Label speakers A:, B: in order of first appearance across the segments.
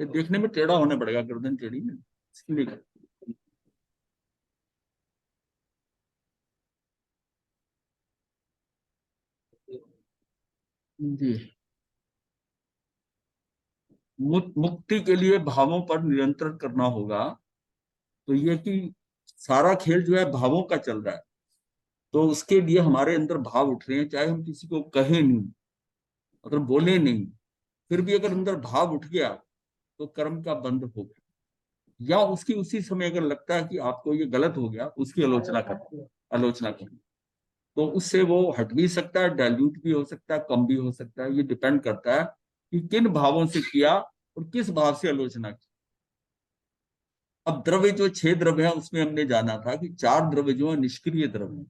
A: ये देखने में टेढ़ा होने पड़ेगा, गर्दन टेढ़ी है इसके लिए। जी, मुक्ति के लिए भावों पर नियंत्रण करना होगा। तो ये कि सारा खेल जो है भावों का चल रहा है, तो उसके लिए हमारे अंदर भाव उठ रहे हैं, चाहे हम किसी को कहें नहीं, मतलब बोले नहीं, फिर भी अगर अंदर भाव उठ गया तो कर्म का बंध हो गया। या उसकी उसी समय अगर लगता है कि आपको ये गलत हो गया, उसकी आलोचना करें, तो उससे वो हट भी सकता है, डाइल्यूट भी हो सकता है, कम भी हो सकता है। ये डिपेंड करता है कि किन भावों से किया और किस भाव से आलोचना की। अब द्रव्य जो 6 द्रव्य है उसमें हमने जाना था कि 4 द्रव्य जो है निष्क्रिय द्रव्य है,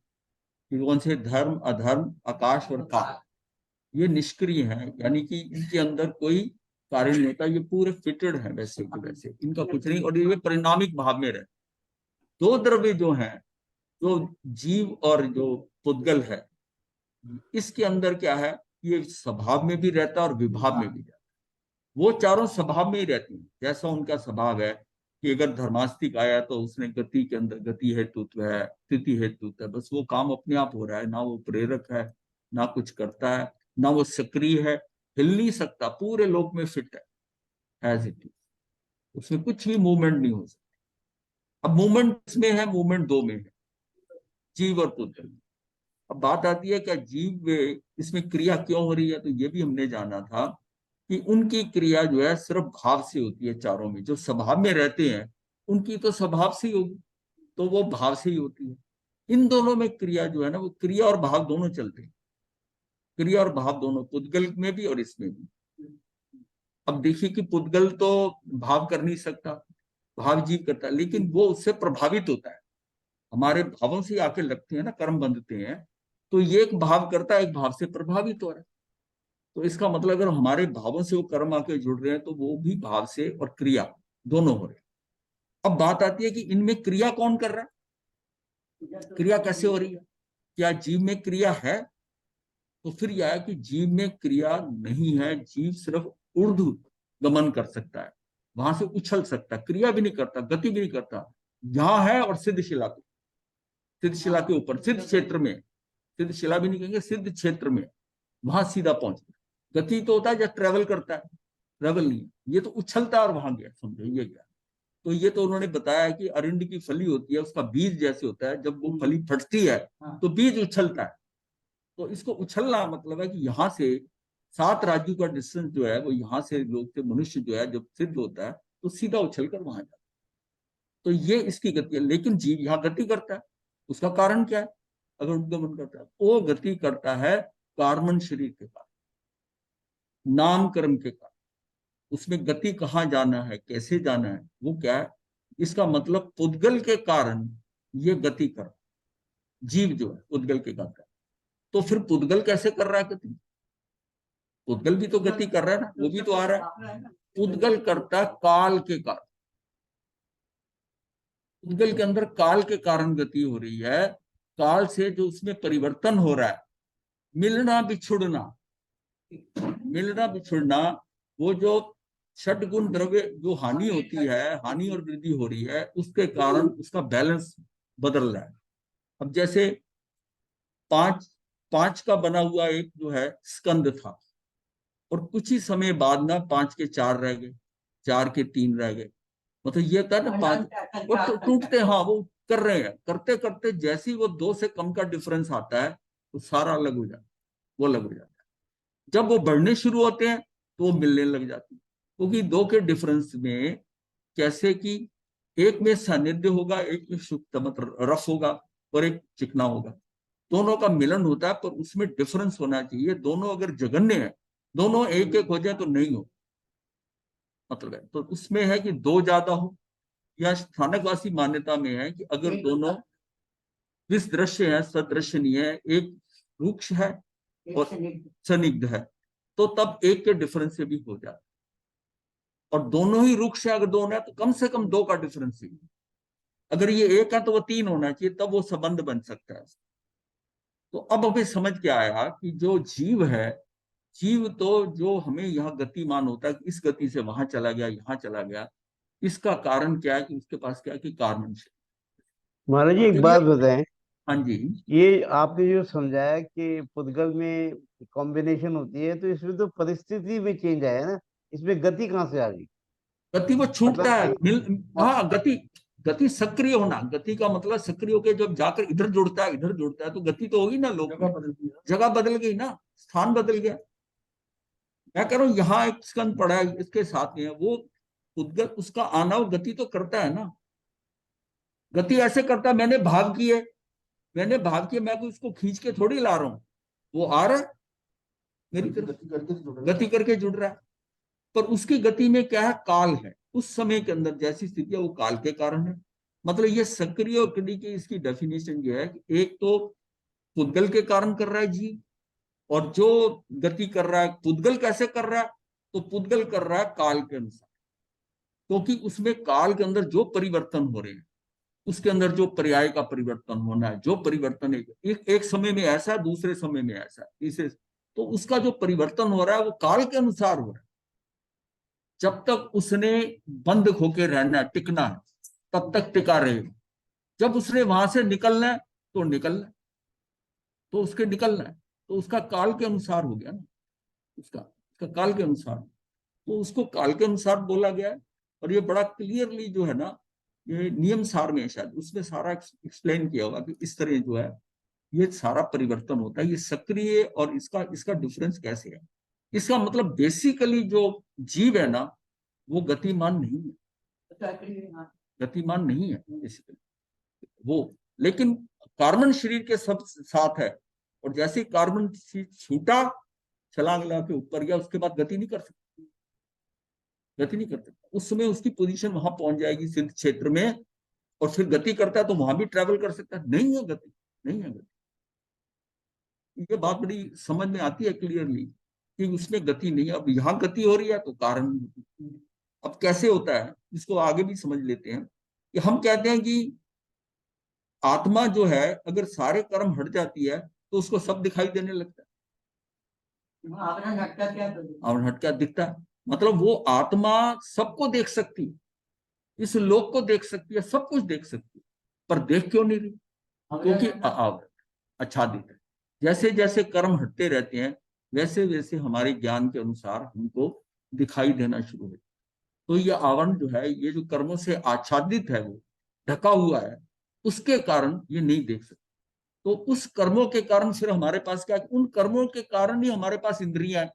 A: कि कौन से? धर्म, अधर्म, आकाश और काल। ये निष्क्रिय है, यानी कि इनके अंदर कोई कार्य नहीं होता, ये पूरे फिटेड है वैसे के वैसे, इनका कुछ नहीं, और ये परिणामिक भाव में रहे। 2 द्रव्य जो हैं, जो जीव और जो पुद्गल है, इसके अंदर क्या है? ये स्वभाव में भी रहता है और विभाव में भी रहता है। वो चारों स्वभाव में ही रहती हैं, जैसा उनका स्वभाव है कि अगर धर्मास्तिक आया तो उसने गति के अंदर गति हेतुत्व है, स्थिति हेतुत्व है, बस वो काम अपने आप हो रहा है, ना वो प्रेरक है, ना कुछ करता है, ना वो सक्रिय है, हिल नहीं सकता, पूरे लोक में फिट है एज इट इज, उसमें कुछ भी मूवमेंट नहीं हो सकता। अब मूवमेंट इसमें है, मूवमेंट दो में है, जीव और पुत्र। अब बात आती है क्या जीव में इसमें क्रिया क्यों हो रही है? तो ये भी हमने जाना था कि उनकी क्रिया जो है सिर्फ भाव से होती है। चारों में जो स्वभाव में रहते हैं उनकी तो स्वभाव से ही होगी, तो वो भाव से ही होती है। इन दोनों में क्रिया जो है ना, वो क्रिया और भाव दोनों चलते हैं, क्रिया और भाव दोनों, पुद्गल में भी और इसमें भी। अब देखिए कि पुद्गल तो भाव कर नहीं सकता, भाव जीव करता है, लेकिन वो उससे प्रभावित होता है, हमारे भावों से आके लगते हैं ना, कर्म बंधते हैं, तो ये एक भाव करता है, एक भाव से प्रभावित हो रहा है। तो इसका मतलब अगर हमारे भावों से वो कर्म आके जुड़ रहे हैं तो वो भी भाव से और क्रिया दोनों हो रहे हैं। अब बात आती है कि इनमें क्रिया कौन कर रहा है, क्रिया कैसे हो रही है? क्या जीव में क्रिया है? तो फिर यह है कि जीव में क्रिया नहीं है, जीव सिर्फ ऊर्ध्व गमन कर सकता है, वहां से उछल सकता है, क्रिया भी नहीं करता, गति भी नहीं करता। यहाँ है और सिद्ध शिला पे, सिद्ध शिला के ऊपर, सिद्ध क्षेत्र में, सिद्ध शिला भी नहीं कहेंगे, सिद्ध क्षेत्र में, वहां सीधा पहुंच गया। गति तो होता है जब ट्रेवल करता है, ट्रेवल नहीं, ये तो उछलता है और वहां गया, समझो ये गया। तो ये तो उन्होंने बताया कि अरिंड की फली होती है, उसका बीज जैसे होता है, जब वो फली फटती है तो बीज उछलता है। तो इसको उछलना मतलब है कि यहाँ से 7 राज्यों का डिस्टेंस जो है वो, यहाँ से लोग से मनुष्य जो है जब सिद्ध होता है तो सीधा उछल कर वहां जाता है। तो ये इसकी गति है, लेकिन जीव यहाँ गति करता है, उसका कारण क्या है? अगर उद्गमन करता है, वो गति करता है कार्बन शरीर के कारण, नाम कर्म के कारण। उसमें गति कहाँ जाना है, कैसे जाना है, वो क्या है? इसका मतलब पुद्गल के कारण ये गति कर, जीव जो है पुद्गल के कारण। तो फिर पुद्गल कैसे कर रहा है गति? पुद्गल भी तो गति कर रहा है ना, वो भी तो आ रहा है। पुद्गल करता काल के कारण, पुद्गल के अंदर काल के कारण गति हो रही है। काल से जो उसमें परिवर्तन हो रहा है, मिलना बिछुड़ना, मिलना बिछुड़ना, वो जो षटगुण द्रव्य जो हानि होती है, हानि और वृद्धि हो रही है, उसके कारण उसका बैलेंस बदल रहा है। अब जैसे पांच पांच का बना हुआ एक जो है स्कंद था, और कुछ ही समय बाद ना 5 के 4 रह गए, 4 के 3 रह गए, मतलब ये था ना 5 वो टूटते, हाँ वो कर रहे हैं, करते करते जैसे ही वो 2 से कम का डिफरेंस आता है तो सारा अलग हो जाता है, वो अलग हो जाता है। जब वो बढ़ने शुरू होते हैं तो वो मिलने लग जाती है, क्योंकि 2 के डिफरेंस में कैसे कि एक में सानिध्य होगा, एक में शुद्ध मतलब रफ होगा, और एक चिकना होगा, दोनों का मिलन होता है, पर उसमें डिफरेंस होना चाहिए। दोनों अगर जघन्य है, दोनों एक एक हो जाए तो नहीं हो, मतलब है तो उसमें है कि 2 ज्यादा हो, या स्थानकवासी मान्यता में है कि अगर दोनों विष दृश्य है, सदृश्य नहीं है, एक रुक्ष है और सनिग्ध है, तो तब एक के डिफरेंस से भी हो जाता है। और दोनों ही रुक्ष है, अगर दोनों है तो कम से कम 2 का डिफरेंस ही, अगर ये एक है तो वो 3 होना चाहिए, तब वो संबंध बन सकता है। तो अब हमें समझ के आया कि जो जीव है जीव तो जो हमें यहाँ गतिमान होता है, इस गति से वहां चला गया, यहाँ चला गया, इसका कारण क्या है कि उसके पास क्या है कि कार्बन से।
B: महाराज जी
A: और
B: एक
A: जब ये,
B: बात बताएं,
A: हाँ जी,
B: ये आपने जो समझाया कि पुद्गल में कॉम्बिनेशन होती है, तो इसमें तो परिस्थिति में चेंज आया ना, इसमें गति कहाँ से आ गई?
A: गति वो छूटता
B: मतलब
A: है,
B: कि
A: हाँ, गति, गति सक्रिय होना, गति का मतलब सक्रिय होकर जब जाकर इधर जुड़ता है, इधर जुड़ता है, तो गति तो होगी ना, लोग जगह बदल गई ना, स्थान बदल गया। मैं कह रहा हूँ यहाँ एक स्कंद पड़ा है, इसके साथ में है वो उद्गत, उसका आना वो गति तो करता है ना, गति ऐसे करता है, मैंने भाव किए, मैंने भाव किए, मैं कोई उसको खींच के थोड़ी ला रहा हूँ, वो आ रहा है मेरी तरफ, गति करके जुड़ रहा है। पर उसकी गति में क्या है, काल है, उस समय के अंदर जैसी स्थिति है वो काल के कारण है। मतलब ये सक्रिय और क्रिय की इसकी डेफिनेशन ये है कि एक तो पुद्गल के कारण कर रहा है जीव, और जो गति कर रहा है पुद्गल कैसे कर रहा है, तो पुद्गल कर रहा है काल के अनुसार, क्योंकि उसमें काल के अंदर जो परिवर्तन हो रहे हैं, उसके अंदर जो पर्याय का परिवर्तन होना है, जो परिवर्तन एक समय में ऐसा, दूसरे समय में ऐसा, तीसरे, तो उसका जो परिवर्तन हो रहा है वो काल के अनुसार हो रहा है। जब तक उसने बंद होके रहना है, टिकना है, तब तक टिका रहेगा। जब उसने वहां से निकलना है तो निकलना है, तो उसके निकलना है, तो उसका काल के अनुसार हो गया ना, उसका काल के अनुसार, तो उसको काल के अनुसार बोला गया है। और ये बड़ा क्लियरली जो है ना, ये नियम सार में शायद उसमें सारा एक्सप्लेन किया होगा कि इस तरह जो है ये सारा परिवर्तन होता है, ये सक्रिय और इसका इसका डिफरेंस कैसे है। इसका मतलब बेसिकली जो जीव है ना, वो गतिमान नहीं है, गतिमान नहीं है बेसिकली वो, लेकिन कार्बन शरीर के सब साथ है। और जैसे कार्बन छूटा, छलांग लगा के ऊपर गया, उसके बाद गति नहीं कर सकता, गति नहीं कर सकता, उस समय उसकी पोजीशन वहां पहुंच जाएगी सिद्ध क्षेत्र में, और फिर गति करता है तो वहां भी ट्रेवल कर सकता है, नहीं है गति, नहीं है गति। ये बात बड़ी समझ में आती है क्लियरली कि उसमें गति नहीं है। अब यहाँ गति हो रही है तो कारण, अब कैसे होता है इसको आगे भी समझ लेते हैं कि हम कहते हैं कि आत्मा जो है अगर सारे कर्म हट जाती है तो उसको सब दिखाई देने लगता है, आवरण हट क्या दिखता है, मतलब वो आत्मा सबको देख सकती है, इस लोक को देख सकती है, सब कुछ देख सकती है, पर देख क्यों नहीं रही, क्योंकि आवरण आच्छादित है। जैसे जैसे कर्म हटते रहते हैं वैसे वैसे हमारे ज्ञान के अनुसार हमको दिखाई देना शुरू हो। तो ये आवरण जो है, ये जो कर्मों से आच्छादित है, वो ढका हुआ है, उसके कारण ये नहीं देख सकते। तो उस कर्मों के कारण फिर हमारे पास क्या, उन कर्मों के कारण ही हमारे पास इंद्रियां हैं।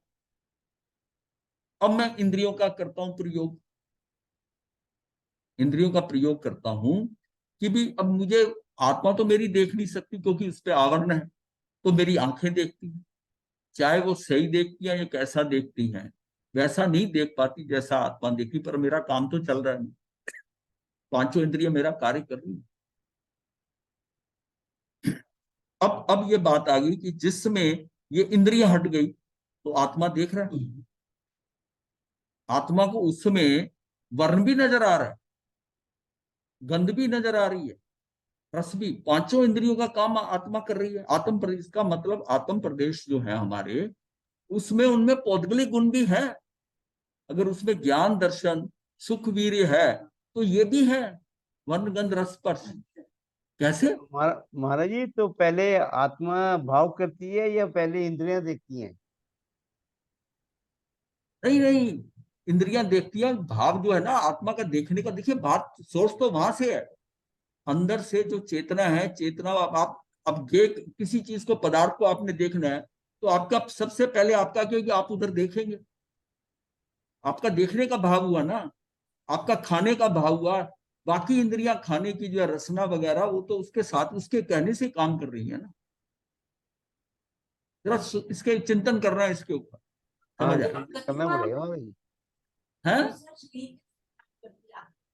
A: अब मैं इंद्रियों का करता हूं प्रयोग, इंद्रियों का प्रयोग करता हूं कि भी अब मुझे, आत्मा तो मेरी देख नहीं सकती क्योंकि उस पर आवरण है, तो मेरी आंखें देखती हैं, चाहे वो सही देखती है या कैसा देखती हैं, वैसा नहीं देख पाती जैसा आत्मा देखती, पर मेरा काम तो चल रहा है, पांचों इंद्रियां मेरा कार्य कर रही है। अब ये बात आ गई कि जिसमें ये इंद्रियां हट गई तो आत्मा देख रहा है, आत्मा को उसमें वर्ण भी नजर आ रहा है, गंध भी नजर आ रही है, रस भी, पांचों इंद्रियों का काम आत्मा कर रही है। आत्म प्रदेश का मतलब आत्म प्रदेश जो है हमारे, उसमें उनमें पौद्गलिक गुण भी है। अगर उसमें ज्ञान दर्शन सुख वीर्य है तो ये भी है, वर्ण गंध रस स्पर्श। कैसे,
B: महाराज जी, तो पहले आत्मा भाव करती है या पहले इंद्रियां देखती हैं?
A: नहीं नहीं, इंद्रियां देखती हैं, भाव जो है ना आत्मा का देखने का, देखिए बात सोर्स तो वहां से है, अंदर से जो चेतना है, चेतना आप अब ये किसी चीज को, पदार्थ को आपने देखना है तो आपका सबसे पहले आपका क्या है कि आप उधर देखेंगे, आपका देखने का भाव हुआ ना, आपका खाने का भाव हुआ। बाकी इंद्रियां खाने की जो है रसना वगैरह, वो तो उसके साथ उसके कहने से काम कर रही है ना। जरा इसके चिंतन करना है इसके ऊपर,
B: हाँ,
A: समझ आए,
B: करना पड़ेगा महाराज जी,
A: है।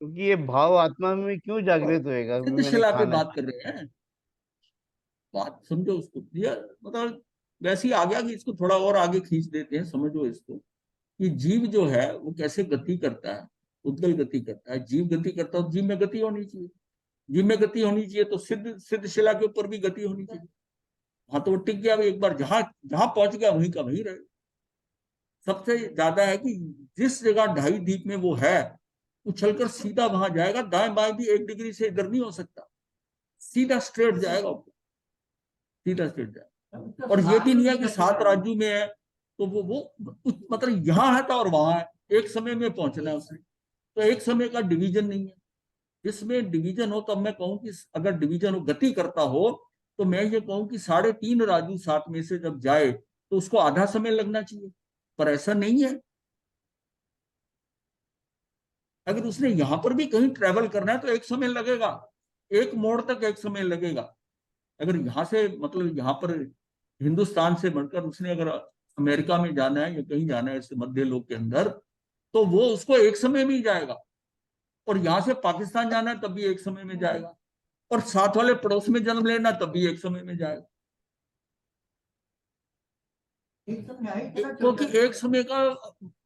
B: क्योंकि ये भाव आत्मा में क्यों जागृत होएगा कि मैंने
A: सिद्धशिला पे
B: खाना है?
A: बात कर रहे हैं, बात समझो उसको, ये मतलब वैसे ही आ गया कि इसको थोड़ा और आगे खींच देते हैं, समझो इसको कि जीव जो है वो कैसे गति करता है, उद्गल गति करता है, जीव गति करता है, जीव में गति होनी चाहिए, जीव में गति होनी चाहिए तो सिद्ध शिला के ऊपर भी गति होनी चाहिए। हाँ, तो वो टिक गया, एक बार जहां जहां पहुंच गया वहीं का वहीं रहे। सबसे ज्यादा है कि जिस जगह ढाई दीप में वो है, उछलकर सीधा वहां जाएगा, दाएं बाएं भी 1 डिग्री से इधर नहीं हो सकता, सीधा स्ट्रेट जाएगा ऊपर, सीधा स्ट्रेट जाएगा। और ये भी नहीं है कि 7 राज्यों में है तो वो मतलब यहाँ है तो और वहां है, एक समय में पहुंचना है उसने, तो एक समय का डिवीजन नहीं है। जिसमें डिवीजन हो तब मैं कहूं कि अगर डिवीजन हो, गति करता हो, तो मैं ये कहूं कि 3.5 राजू 7 में से जब जाए तो उसको आधा समय लगना चाहिए, पर ऐसा नहीं है। अगर उसने यहां पर भी कहीं ट्रेवल करना है तो एक समय लगेगा, एक मोड़ तक एक समय लगेगा। अगर यहाँ से मतलब यहाँ पर हिंदुस्तान से बढ़कर उसने अगर अमेरिका में जाना है या कहीं जाना है ऐसे मध्य लोक के अंदर, तो वो उसको एक समय में ही जाएगा। और यहां से पाकिस्तान जाना है तब भी एक समय में जाएगा, और साथ वाले पड़ोस में जन्म लेना तब भी एक समय में जाएगा, क्योंकि एक समय का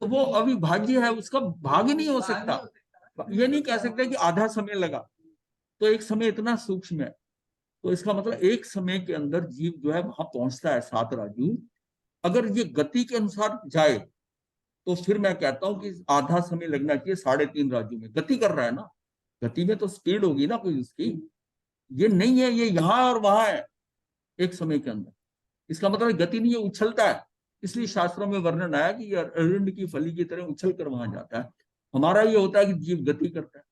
A: वो अविभाज्य है, उसका भाग ही नहीं हो सकता। ये नहीं कह सकते कि आधा समय लगा, तो एक समय इतना सूक्ष्म है। तो इसका मतलब एक समय के अंदर जीव जो है वहां पहुंचता है 7 राजू। अगर ये गति के अनुसार जाए तो फिर मैं कहता हूं कि आधा समय लगना चाहिए 3.5 राजू में। गति कर रहा है ना, गति में तो स्पीड होगी ना कोई उसकी, ये नहीं है, ये यहाँ और वहां है एक समय के अंदर। इसका मतलब गति नहीं है, उछलता है। इसलिए शास्त्रों में वर्णन आया कि यह अरविंद की फली की तरह उछल कर वहां जाता है। हमारा ये होता है कि जीव गति करता है।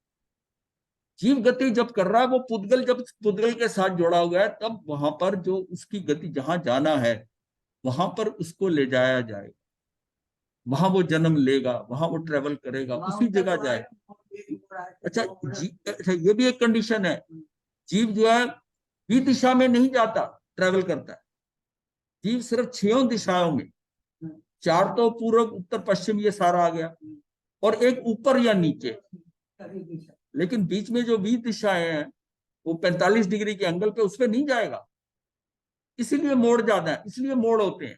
A: जीव गति जब कर रहा है, वो पुद्गल जब पुद्गल के साथ जुड़ा हुआ है, तब वहां पर जो उसकी गति जहां जाना है वहां पर उसको ले जाया जाएगा, वहां वो जन्म लेगा, वहां वो ट्रेवल करेगा, उसी जगह जाएगा। अच्छा, ये भी एक कंडीशन है, जीव जो है भी दिशा में नहीं जाता, ट्रेवल करता है। जीव सिर्फ 6 दिशाओं में, 4 तो पूर्व उत्तर पश्चिम ये सारा आ गया, और एक ऊपर या नीचे, लेकिन बीच में जो 20 दिशाएं हैं वो 45 डिग्री के एंगल पे उस पर नहीं जाएगा। इसीलिए मोड़ ज्यादा है, इसलिए मोड़ होते हैं।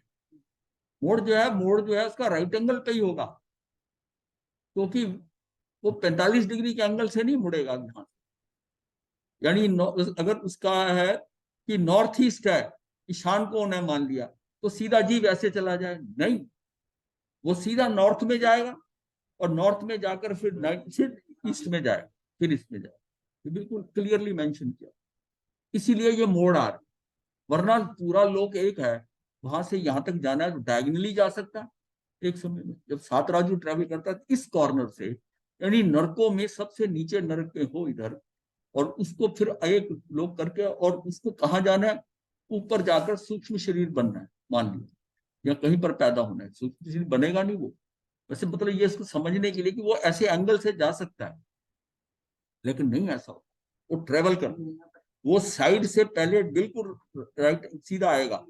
A: मोड़ जो है उसका राइट एंगल पे ही होगा, क्योंकि वो 45 डिग्री के एंगल से नहीं मुड़ेगा यहाँ। यानी अगर उसका है कि नॉर्थ ईस्ट है, ईशान कोण है मान लिया, तो सीधा जीव ऐसे चला जाए, नहीं, वो सीधा नॉर्थ में जाएगा, और नॉर्थ में जाकर फिर ईस्ट में जाएगा, फिर ईस्ट में जाएगा। ये बिल्कुल क्लियरली मेंशन किया, इसीलिए ये मोड़ आ रहा, वरना पूरा लोक एक है, वहां से यहां तक जाना है तो डायगनली जा सकता है एक समय में। जब 7 राजू ट्रेवल करता है इस कॉर्नर से, यानी नरकों में सबसे नीचे नरक में हो इधर, और उसको फिर एक लोक करके, और उसको कहाँ जाना है, ऊपर जाकर सूक्ष्म शरीर बनना है मान लिया, या कहीं पर पैदा होना है। सूक्ष्म शरीर बनेगा नहीं वो, वैसे मतलब ये इसको समझने के लिए कि वो ऐसे एंगल से जा सकता है, लेकिन नहीं ऐसा होता, वो ट्रेवल कर, वो साइड से पहले बिल्कुल राइट सीधा आएगा,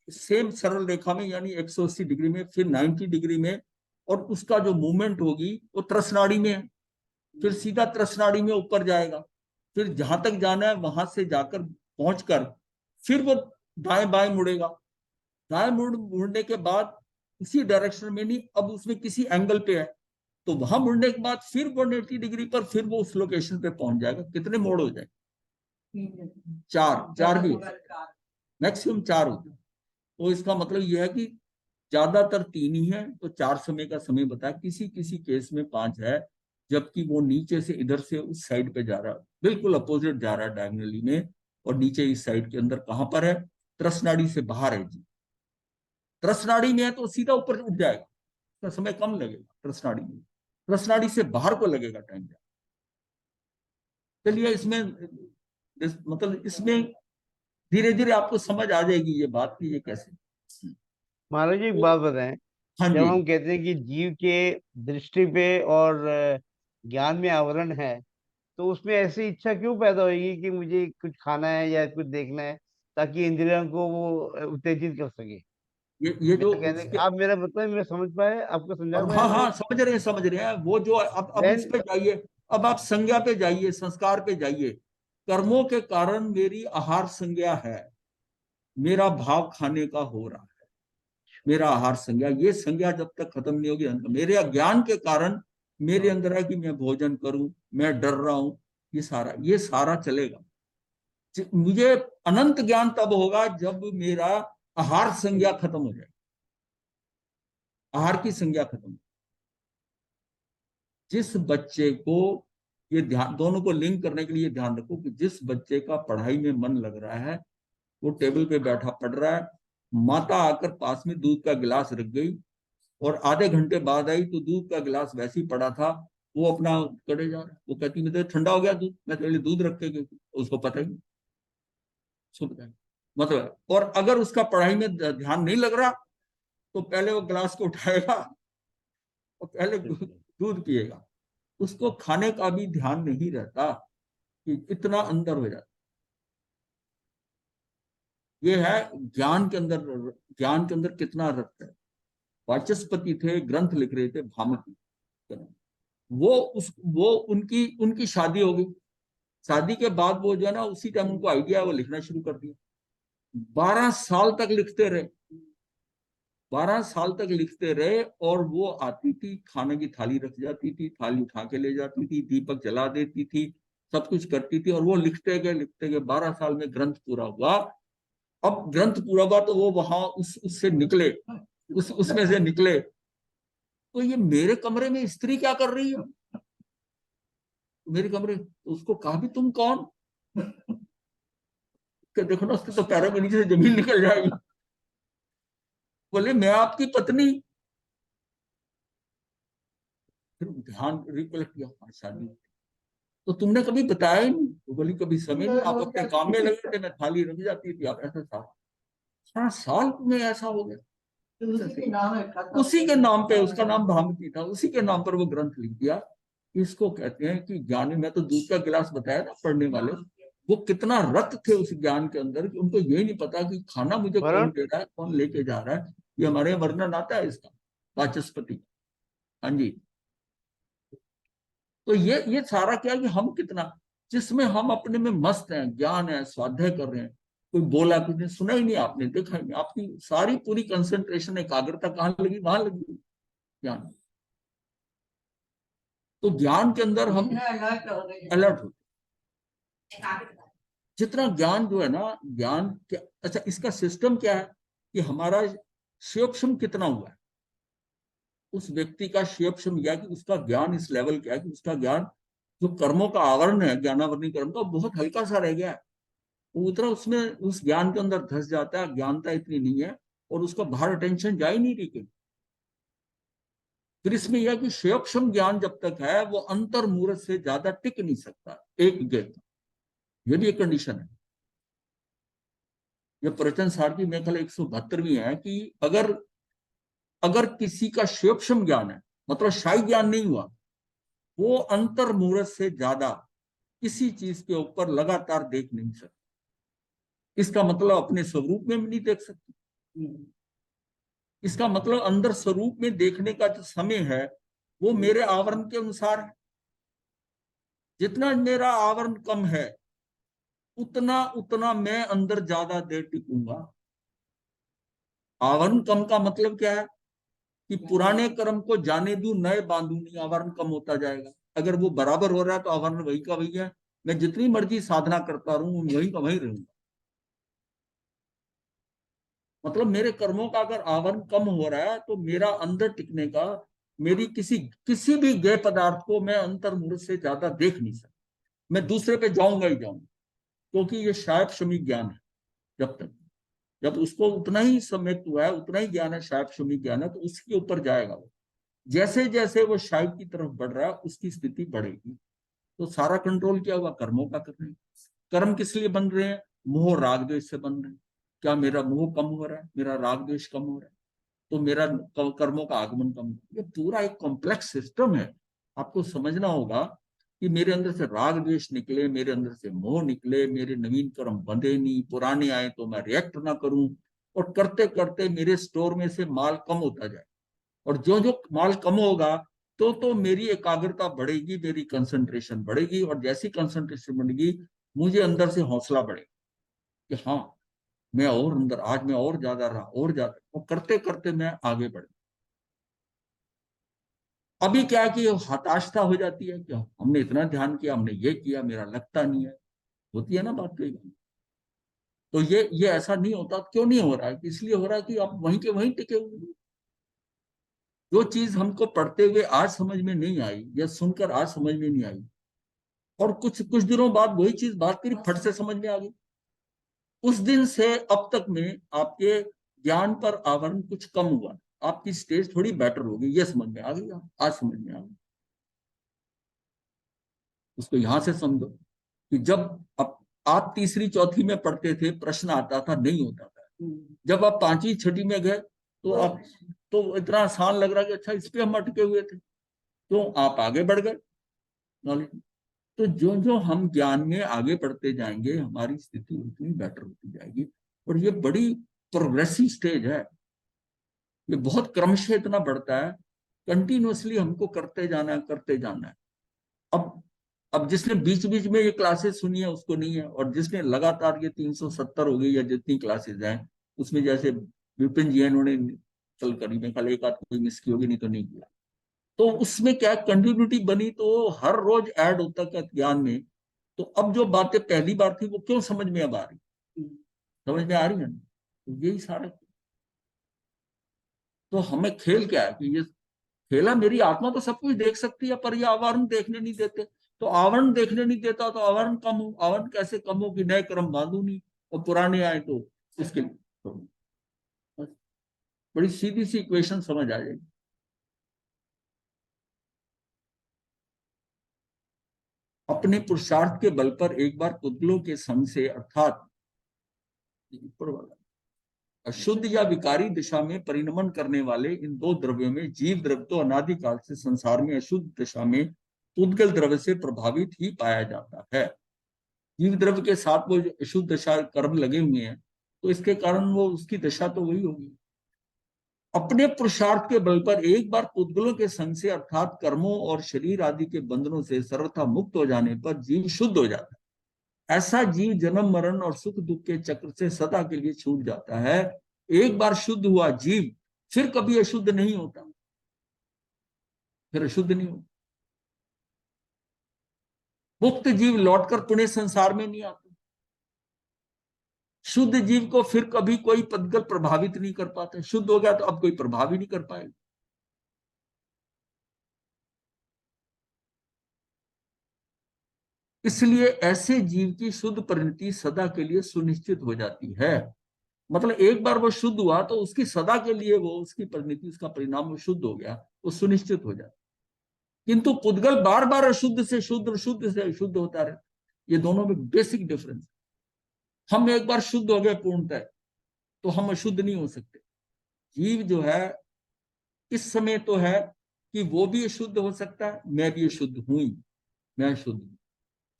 A: सेम सरल रेखा में, यानी 180 डिग्री में, फिर 90 डिग्री में, और उसका जो मूवमेंट होगी वो त्रसनाड़ी में है, फिर सीधा त्रसनाड़ी में ऊपर जाएगा, फिर जहां तक जाना है वहां से जाकर पहुंचकर फिर वो दाएं बाएं मुड़ेगा। दाएं मुड़ने के बाद उसी डायरेक्शन में नहीं, अब उसमें किसी एंगल पे है, तो वहां मुड़ने के बाद फिर 180 डिग्री पर फिर वो उस लोकेशन पे पहुंच जाएगा। कितने मोड़ हो जाए? 4, 4 भी, मैक्सिमम 4 होते हैं। तो इसका मतलब यह है कि ज्यादातर 3 ही है, तो 4 समय का समय बताया, किसी किसी केस में 5 है, जबकि वो नीचे से इधर से उस साइड पे जा रहा है, बिल्कुल अपोजिट जा रहा है डायगनली में, और नीचे इस साइड के अंदर कहां पर है, त्रसनाड़ी से बाहर है जी। त्रसनाड़ी में है तो सीधा ऊपर उठ जाएगा, तो समय कम लगेगा त्रसनाड़ी में, त्रसनाड़ी से बाहर को लगेगा टाइम। चलिए इसमें मतलब इसमें धीरे धीरे आपको समझ आ जाएगी ये बात कि ये कैसे।
B: महाराज जी एक बात बताएं,
A: हाँ
B: जब
A: जी।
B: हम कहते हैं कि जीव के दृष्टि पे और ज्ञान में आवरण है, तो उसमें ऐसी इच्छा क्यों पैदा होगी कि मुझे कुछ खाना है या कुछ देखना है, ताकि इंद्रियों को वो उत्तेजित कर सके?
A: ये जो
B: मेरा कहने
A: उसके,
B: आप मेरा मतलब मैं समझ पाए, आपको समझा पाए
A: हाँ
B: मैं?
A: हाँ समझ रहे हैं वो जो, अब इस
B: देन
A: पे जाइए, अब आप संज्ञा पे जाइए, संस्कार पे जाइए। कर्मों के कारण मेरी आहार संज्ञा है, मेरा भाव खाने का हो रहा है, मेरा आहार संज्ञा, ये संज्ञा जब तक खत्म नहीं होगी, मेरे अज्ञान के कारण मेरे अंदर है कि मैं भोजन करूं, मैं डर रहा हूं, ये सारा चलेगा। मुझे अनंत ज्ञान तब होगा जब मेरा आहार संज्ञा खत्म हो जाए। आहार की संज्ञा खत्म। जिस बच्चे को, ये ध्यान, दोनों को लिंक करने के लिए ध्यान रखो कि जिस बच्चे का पढ़ाई में मन लग रहा है, वो टेबल पे बैठा पढ़ रहा है, माता आकर पास में दूध का गिलास रख गई और आधे घंटे बाद आई तो दूध का गिलास वैसे ही पड़ा था, वो अपना करे जा रहा है। वो कहती मैं ठंडा हो गया दूध, मैं तेरे लिए दूध रख के गई, उसको पता ही नहीं, उसको पता नहीं मतलब। और अगर उसका पढ़ाई में ध्यान नहीं लग रहा तो पहले वो गिलास को उठाएगा और पहले
B: बिल्कुल।
A: दूध पिएगा। उसको खाने का भी ध्यान नहीं रहता कि इतना अंदर हो जाता। ये है ज्ञान के अंदर, ज्ञान के अंदर कितना रस है। वाचस्पति थे, ग्रंथ लिख रहे थे, भामती, वो उस वो उनकी उनकी शादी हो गई। शादी के बाद वो जो है ना, उसी टाइम उनको आइडिया, वो लिखना शुरू कर दिया। 12 साल तक लिखते रहे, 12 साल तक लिखते रहे। और वो आती थी, खाने की थाली रख जाती थी, थाली उठा के ले जाती थी, दीपक जला देती थी, सब कुछ करती थी, और वो लिखते गए 12 साल में ग्रंथ पूरा हुआ। अब ग्रंथ पूरा हुआ तो वो वहां उससे निकले, उसमें से निकले, तो ये मेरे कमरे में स्त्री क्या कर रही है, मेरे कमरे। तो उसको कहा भी तुम कौन, कि देखो ना उसके तो पैरों के नीचे से जमीन निकल जाएगी। बोले मैं आपकी पत्नी। फिर ध्यान रिकलेक्ट किया, हाँ शादी, तो तुमने कभी बताया ही नहीं। तो बोली कभी समय नहीं, आप अपने काम में लगे थे, मैं थाली रख जाती थी, आप ऐसा था। 7 साल में ऐसा हो गया। उसी के नाम पे, उसका नाम भामती था, उसी के नाम पर वो ग्रंथ लिख दिया। इसको कहते हैं कि ज्ञानी, मैं तो दूध का गिलास बताया ना पढ़ने वाले, वो कितना रत थे उस ज्ञान के अंदर कि उनको ये नहीं पता कि खाना मुझे
B: वरुण,
A: कौन दे रहा है, कौन लेके जा रहा है। ये हमारे यहाँ वर्णन आता है इसका, वाचस्पति। हाँ जी। तो ये सारा क्या है कि हम कितना, जिसमें हम अपने में मस्त हैं, ज्ञान है, स्वाध्याय कर रहे हैं, कोई बोला, कुछ नहीं सुना ही नहीं, आपने देखा ही नहीं, आपकी सारी पूरी कंसंट्रेशन, एकाग्रता कहाँ लगी, वहां लगी ज्ञान। तो ज्ञान के अंदर हम अलर्ट होते, जितना ज्ञान जो है ना, ज्ञान क्या, अच्छा इसका सिस्टम क्या है कि हमारा क्षेपक्षम कितना हुआ है, उस व्यक्ति का क्षेपक्षम, या कि उसका ज्ञान इस लेवल क्या है कि उसका ज्ञान, जो कर्मों का आवरण है, ज्ञानावरणी कर्म का, बहुत हल्का सा रह गया है। वो उतना उसमें उस ज्ञान के अंदर धस जाता है, ज्ञानता इतनी नहीं है, और उसका बाहर अटेंशन जा ही नहीं रही। फिर इसमें यह कि क्षेपक्षम ज्ञान जब तक है, वो अंतर मूर्त से ज्यादा टिक नहीं सकता एक गेट। ये भी एक कंडीशन है। ये प्रवचन सार की मेरे ख्याल 172वीं है कि अगर अगर किसी का क्षेपक्षम ज्ञान है, मतलब शाही ज्ञान नहीं हुआ, वो अंतर मूर्त से ज्यादा किसी चीज के ऊपर लगातार देख नहीं सकता। इसका मतलब अपने स्वरूप में भी नहीं देख सकते। इसका मतलब अंदर स्वरूप में देखने का जो समय है, वो मेरे आवरण के अनुसार है। जितना मेरा आवरण कम है, उतना उतना मैं अंदर ज्यादा देर टिकूंगा। आवरण कम का मतलब क्या है कि पुराने कर्म को जाने दू, नए बांधू नहीं, आवरण कम होता जाएगा। अगर वो बराबर हो रहा है तो आवरण वही का वही है, मैं जितनी मर्जी साधना करता रहूं वही का वही रहूंगा। मतलब मेरे कर्मों का अगर आवरण कम हो रहा है तो मेरा अंदर टिकने का, मेरी किसी किसी भी ज्ञेय पदार्थ को मैं अंतर्मुख से ज्यादा देख नहीं सकता। मैं दूसरे पे जाऊंगा ही जाऊंगा, क्योंकि ये शायद शमी ज्ञान है। जब तक, जब उसको उतना ही सम्यक हुआ है, उतना ही ज्ञान है, शायद शमी ज्ञान है, तो उसके ऊपर जाएगा वो। जैसे जैसे वो शायद की तरफ बढ़ रहा है, उसकी स्थिति बढ़ेगी। तो सारा कंट्रोल क्या हुआ, कर्मों का कर रहे हैं। कर्म किस लिए बन रहे हैं, मोह राग द्वेष से बन रहे हैं। क्या मेरा मोह कम हो रहा है, मेरा राग द्वेष कम हो रहा है, तो मेरा कर्मों का आगमन कम। ये पूरा एक कॉम्प्लेक्स सिस्टम है। आपको समझना होगा कि मेरे अंदर से राग द्वेष निकले, मेरे अंदर से मोह निकले, मेरे नवीन कर्म बंधे नहीं, पुराने आए तो मैं रिएक्ट ना करूं, और करते करते मेरे स्टोर में से माल कम होता जाए। और जो जो माल कम होगा, तो मेरी एकाग्रता बढ़ेगी, मेरी कंसंट्रेशन बढ़ेगी, और जैसी कंसंट्रेशन बढ़ेगी, मुझे अंदर से हौसला बढ़ेगा कि हाँ, मैं और अंदर, आज मैं और ज्यादा रहा, और ज्यादा, और करते करते मैं आगे बढ़। अभी क्या कि हताशता हो जाती है, क्या हमने इतना ध्यान किया, हमने ये किया, मेरा लगता नहीं है, होती है ना बात कई बार। तो ये ऐसा नहीं होता, क्यों नहीं हो रहा है, इसलिए हो रहा है कि आप वहीं के वहीं टिके हुए। जो चीज हमको पढ़ते हुए आज समझ में नहीं आई या सुनकर आज समझ में नहीं आई, और कुछ कुछ दिनों बाद वही चीज बात करी, फट से समझ में आ गई। उस दिन से अब तक में आपके ज्ञान पर आवरण कुछ कम हुआ, आपकी स्टेज थोड़ी बेटर हो गई, ये समझ में आ गई, आज समझ में आ गई। उसको यहां से समझो कि जब आप तीसरी चौथी में पढ़ते थे, प्रश्न आता था, नहीं होता था। जब आप पांचवी छठी में गए तो आप तो इतना आसान लग रहा कि अच्छा इस पे हम अटके हुए थे, तो आप आगे बढ़ गए नॉलेज। तो जो जो हम ज्ञान में आगे बढ़ते जाएंगे, हमारी स्थिति उतनी बेटर होती जाएगी। और ये बड़ी प्रोग्रेसिव स्टेज है, ये बहुत क्रमशः इतना बढ़ता है, कंटिन्यूअसली हमको करते जाना है, करते जाना है। अब जिसने बीच बीच में ये क्लासेस सुनी है उसको नहीं है, और जिसने लगातार ये 370 हो गई या जितनी क्लासेस हैं उसमें, जैसे विपिन जी इन्होंने कल करी में, कल एक आध कोई मिस की होगी, नहीं तो नहीं किया, तो उसमें क्या कंटिन्यूटी बनी, तो हर रोज ऐड होता क्या ज्ञान में। तो अब जो बातें पहली बार थी वो क्यों समझ में अब आ रही, समझ में आ रही है ना, तो यही सारा। तो हमें खेल क्या है कि ये खेला, मेरी आत्मा तो सब कुछ देख सकती है पर ये आवरण देखने नहीं देते। तो आवरण देखने नहीं देता तो आवरण कम हो, आवरण कैसे कम हो कि नए कर्म बांधू नहीं और पुराने आए तो इसके लिए तो बस बड़ी सीधी सी इक्वेशन समझ आ जाएगी। अपने पुरुषार्थ के बल पर एक बार पुतलों के संग से, अर्थात ऊपर वाला अशुद्ध या विकारी दिशा में परिणमन करने वाले इन दो द्रव्यों में, जीव द्रव्य तो अनादिकाल से संसार में अशुद्ध दिशा में पुद्गल द्रव्य से प्रभावित ही पाया जाता है। जीव द्रव्य के साथ वो अशुद्ध दशा कर्म लगे हुए हैं, तो इसके कारण वो उसकी दशा तो वही होगी। अपने पुरुषार्थ के बल पर एक बार पुद्गलों के संग से, अर्थात कर्मों और शरीर आदि के बंधनों से सर्वथा मुक्त हो जाने पर जीव शुद्ध हो जाता है। ऐसा जीव जन्म मरण और सुख दुख के चक्र से सदा के लिए छूट जाता है। एक बार शुद्ध हुआ जीव फिर कभी अशुद्ध नहीं होता, फिर अशुद्ध नहीं होता। मुक्त जीव लौटकर पुणे संसार में नहीं आता। शुद्ध जीव को फिर कभी कोई पदगल प्रभावित नहीं कर पाता। शुद्ध हो गया तो अब कोई प्रभाव ही नहीं कर पाएगा। इसलिए ऐसे जीव की शुद्ध परिणति सदा के लिए सुनिश्चित हो जाती है। मतलब एक बार वो शुद्ध हुआ तो उसकी सदा के लिए वो उसकी परिणति, उसका परिणाम वो शुद्ध हो गया, वो सुनिश्चित हो जाता। किंतु पुद्गल बार बार अशुद्ध से शुद्ध, शुद्ध से अशुद्ध होता रहे। ये दोनों में बेसिक डिफरेंस। हम एक बार शुद्ध हो गए पूर्णतः तो हम अशुद्ध नहीं हो सकते। जीव जो है इस समय तो है कि वो भी अशुद्ध हो सकता है, मैं भी अशुद्ध हूं ही, मैं शुद्ध।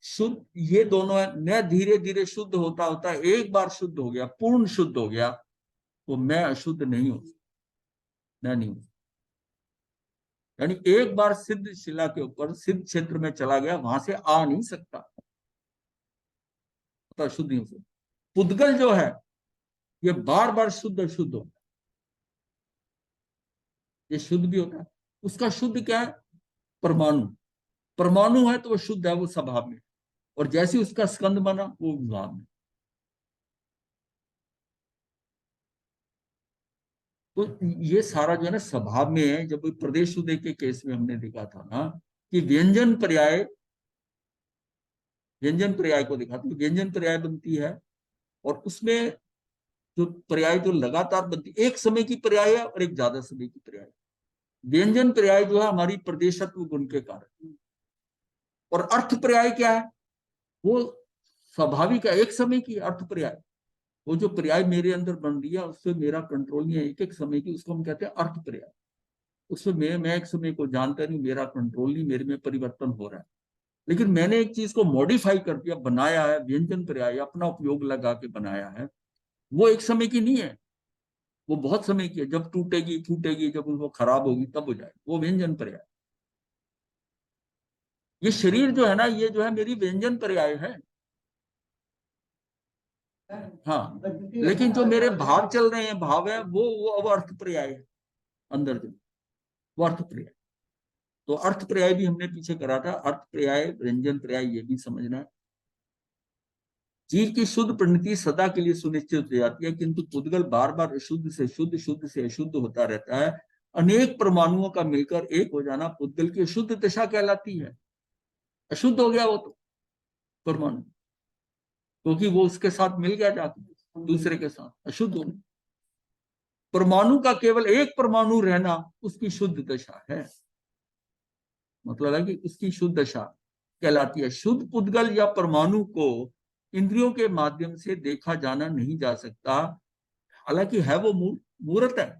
A: शुद्ध ये दोनों है, मैं धीरे धीरे शुद्ध होता होता एक बार शुद्ध हो गया, पूर्ण शुद्ध हो गया, तो मैं अशुद्ध नहीं हो सकता, मैं नहीं हूं। यानी एक बार सिद्ध शिला के ऊपर सिद्ध क्षेत्र में चला गया, वहां से आ नहीं सकता, तो अशुद्ध नहीं हो सकता। पुद्गल जो है ये बार बार शुद्ध अशुद्ध होता है, ये शुद्ध भी होता है। उसका शुद्ध क्या है, परमाणु। परमाणु है तो वो शुद्ध है, वो स्वभाव में। और जैसे उसका स्कंद बना वो विभाव में। तो ये सारा जो है ना स्वभाव में है। जब प्रदेश उदय के केस में हमने देखा था ना कि व्यंजन पर्याय को देखा, तो व्यंजन पर्याय बनती है, और उसमें जो पर्याय जो लगातार बनती, एक समय की पर्याय है और एक ज्यादा समय की पर्याय। व्यंजन पर्याय जो है हमारी प्रदेशत्व गुण के कारण, और अर्थ पर्याय क्या है, वो स्वाभाविक है, एक समय की अर्थ पर्याय। वो जो पर्याय मेरे अंदर बन रही है उससे मेरा कंट्रोल नहीं है, एक एक समय की, उसको हम कहते हैं अर्थ पर्याय। उसमें मैं एक समय को जानता नहीं, मेरा कंट्रोल नहीं, मेरे में परिवर्तन हो रहा है। लेकिन मैंने एक चीज को मॉडिफाई कर दिया, बनाया है, व्यंजन पर्याय अपना उपयोग लगा के बनाया है, वो एक समय की नहीं है, वो बहुत समय की है। जब टूटेगी फूटेगी, जब वो खराब होगी तब हो जाएगी, वो व्यंजन पर्याय। ये शरीर जो है ना, ये जो है मेरी व्यंजन पर्याय है। हाँ, लेकिन जो मेरे भाव चल रहे हैं, भाव है वो अब अर्थ पर्याय है अंदर जो, वो अर्थ पर्याय। तो अर्थ पर्याय भी हमने पीछे करा था, अर्थ पर्याय व्यंजन पर्याय ये भी समझना है। जीव की शुद्ध परिणति सदा के लिए सुनिश्चित हो जाती है, किंतु पुद्गल बार बार अशुद्ध से शुद्ध, शुद्ध से अशुद्ध होता रहता है। अनेक परमाणुओं का मिलकर एक हो जाना पुद्गल की शुद्ध दशा कहलाती है। अशुद्ध हो गया वो तो परमाणु, क्योंकि वो उसके साथ मिल गया जाकर दूसरे के साथ, अशुद्ध हो गया। परमाणु का केवल एक परमाणु रहना उसकी शुद्ध दशा है, मतलब है कि उसकी शुद्ध दशा कहलाती है। शुद्ध पुद्गल या परमाणु को इंद्रियों के माध्यम से देखा जाना नहीं जा सकता, हालांकि है वो मूर्त है,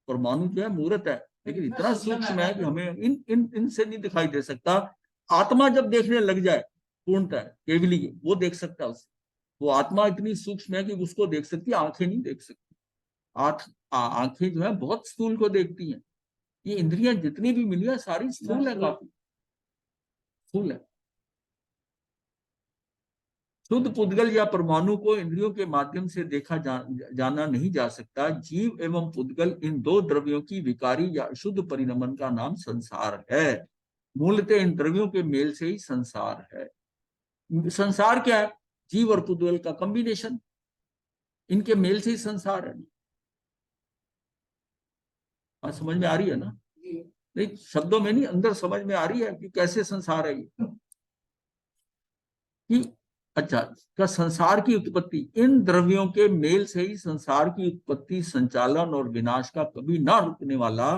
A: परमाणु जो है मूर्त है, लेकिन इतना सूक्ष्म है कि हमें इनसे नहीं दिखाई दे सकता। आत्मा जब देखने लग जाए पूर्णतः केवली वो देख सकता है उससे, वो आत्मा इतनी सूक्ष्म है कि उसको देख सकती है, आंखें नहीं देख सकती। आंखें जो है बहुत स्थूल को देखती हैं, ये इंद्रियां जितनी भी मिली है सारी स्थूल है, काफी स्थूल है। शुद्ध पुद्गल या परमाणु को इंद्रियों के माध्यम से देखा जाना नहीं जा सकता। जीव एवं पुद्गल इन दो द्रव्यों की विकारी या अशुद्ध परिणमन का नाम संसार है। मूलतः इन द्रव्यों के मेल से ही संसार है। संसार क्या है? जीव और पुद्गल का कॉम्बिनेशन, इनके मेल से ही संसार है। बात समझ में आ रही है ना? नहीं, शब्दों में नहीं, अंदर समझ में आ रही है कि कैसे संसार है ये। कि अच्छा, का संसार की उत्पत्ति इन द्रव्यों के मेल से ही संसार की उत्पत्ति, संचालन और विनाश का कभी ना रुकने वाला,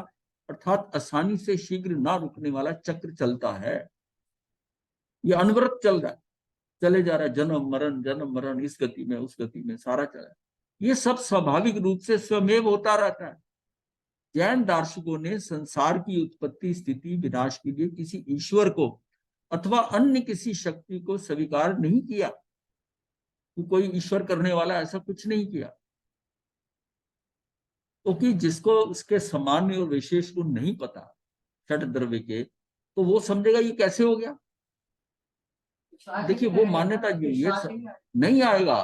A: अर्थात आसानी से शीघ्र ना रुकने वाला चक्र चलता है। ये अनवरत चल रहा है, चले जा रहा है, जन्म मरण इस गति में उस गति में सारा चला है। ये सब स्वाभाविक रूप से स्वमेव होता रहता है। जैन दार्शनिकों ने संसार की उत्पत्ति स्थिति विनाश के लिए किसी ईश्वर को अथवा अन्य किसी शक्ति को स्वीकार नहीं किया, कि कोई ईश्वर करने वाला, ऐसा कुछ नहीं किया। क्योंकि जिसको उसके सामान्य और विशेष गुण नहीं पता छठ द्रव्य के, तो वो समझेगा ये कैसे हो गया। देखिए वो मान्यता ये नहीं आएगा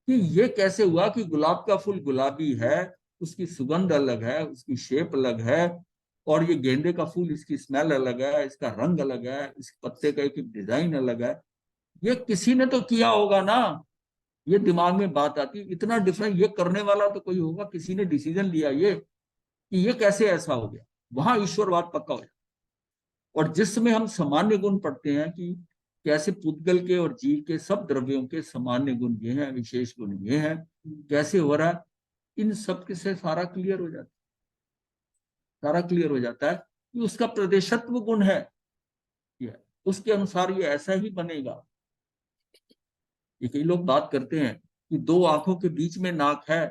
A: कि ये कैसे हुआ कि गुलाब का फूल गुलाबी है, उसकी सुगंध अलग है, उसकी शेप अलग है, और ये गेंदे का फूल इसकी स्मेल अलग है, इसका रंग अलग है, इस पत्ते का एक डिजाइन अलग है। ये किसी ने तो किया होगा ना, ये दिमाग में बात आती है। इतना डिफरेंट ये करने वाला तो कोई होगा, किसी ने डिसीजन लिया ये कि ये कैसे ऐसा हो गया, वहां ईश्वरवाद पक्का हो जाए। और जिसमें हम सामान्य गुण पढ़ते हैं कि कैसे पुद्गल के और जीव के सब द्रव्यों के सामान्य गुण ये हैं, विशेष गुण ये हैं, कैसे हो रहा है, इन सब के से सारा क्लियर हो जाता है। सारा क्लियर हो जाता है कि उसका प्रदेशत्व गुण है, ये उसके अनुसार ये ऐसा ही बनेगा। ये कई लोग बात करते हैं कि दो आंखों के बीच में नाक है,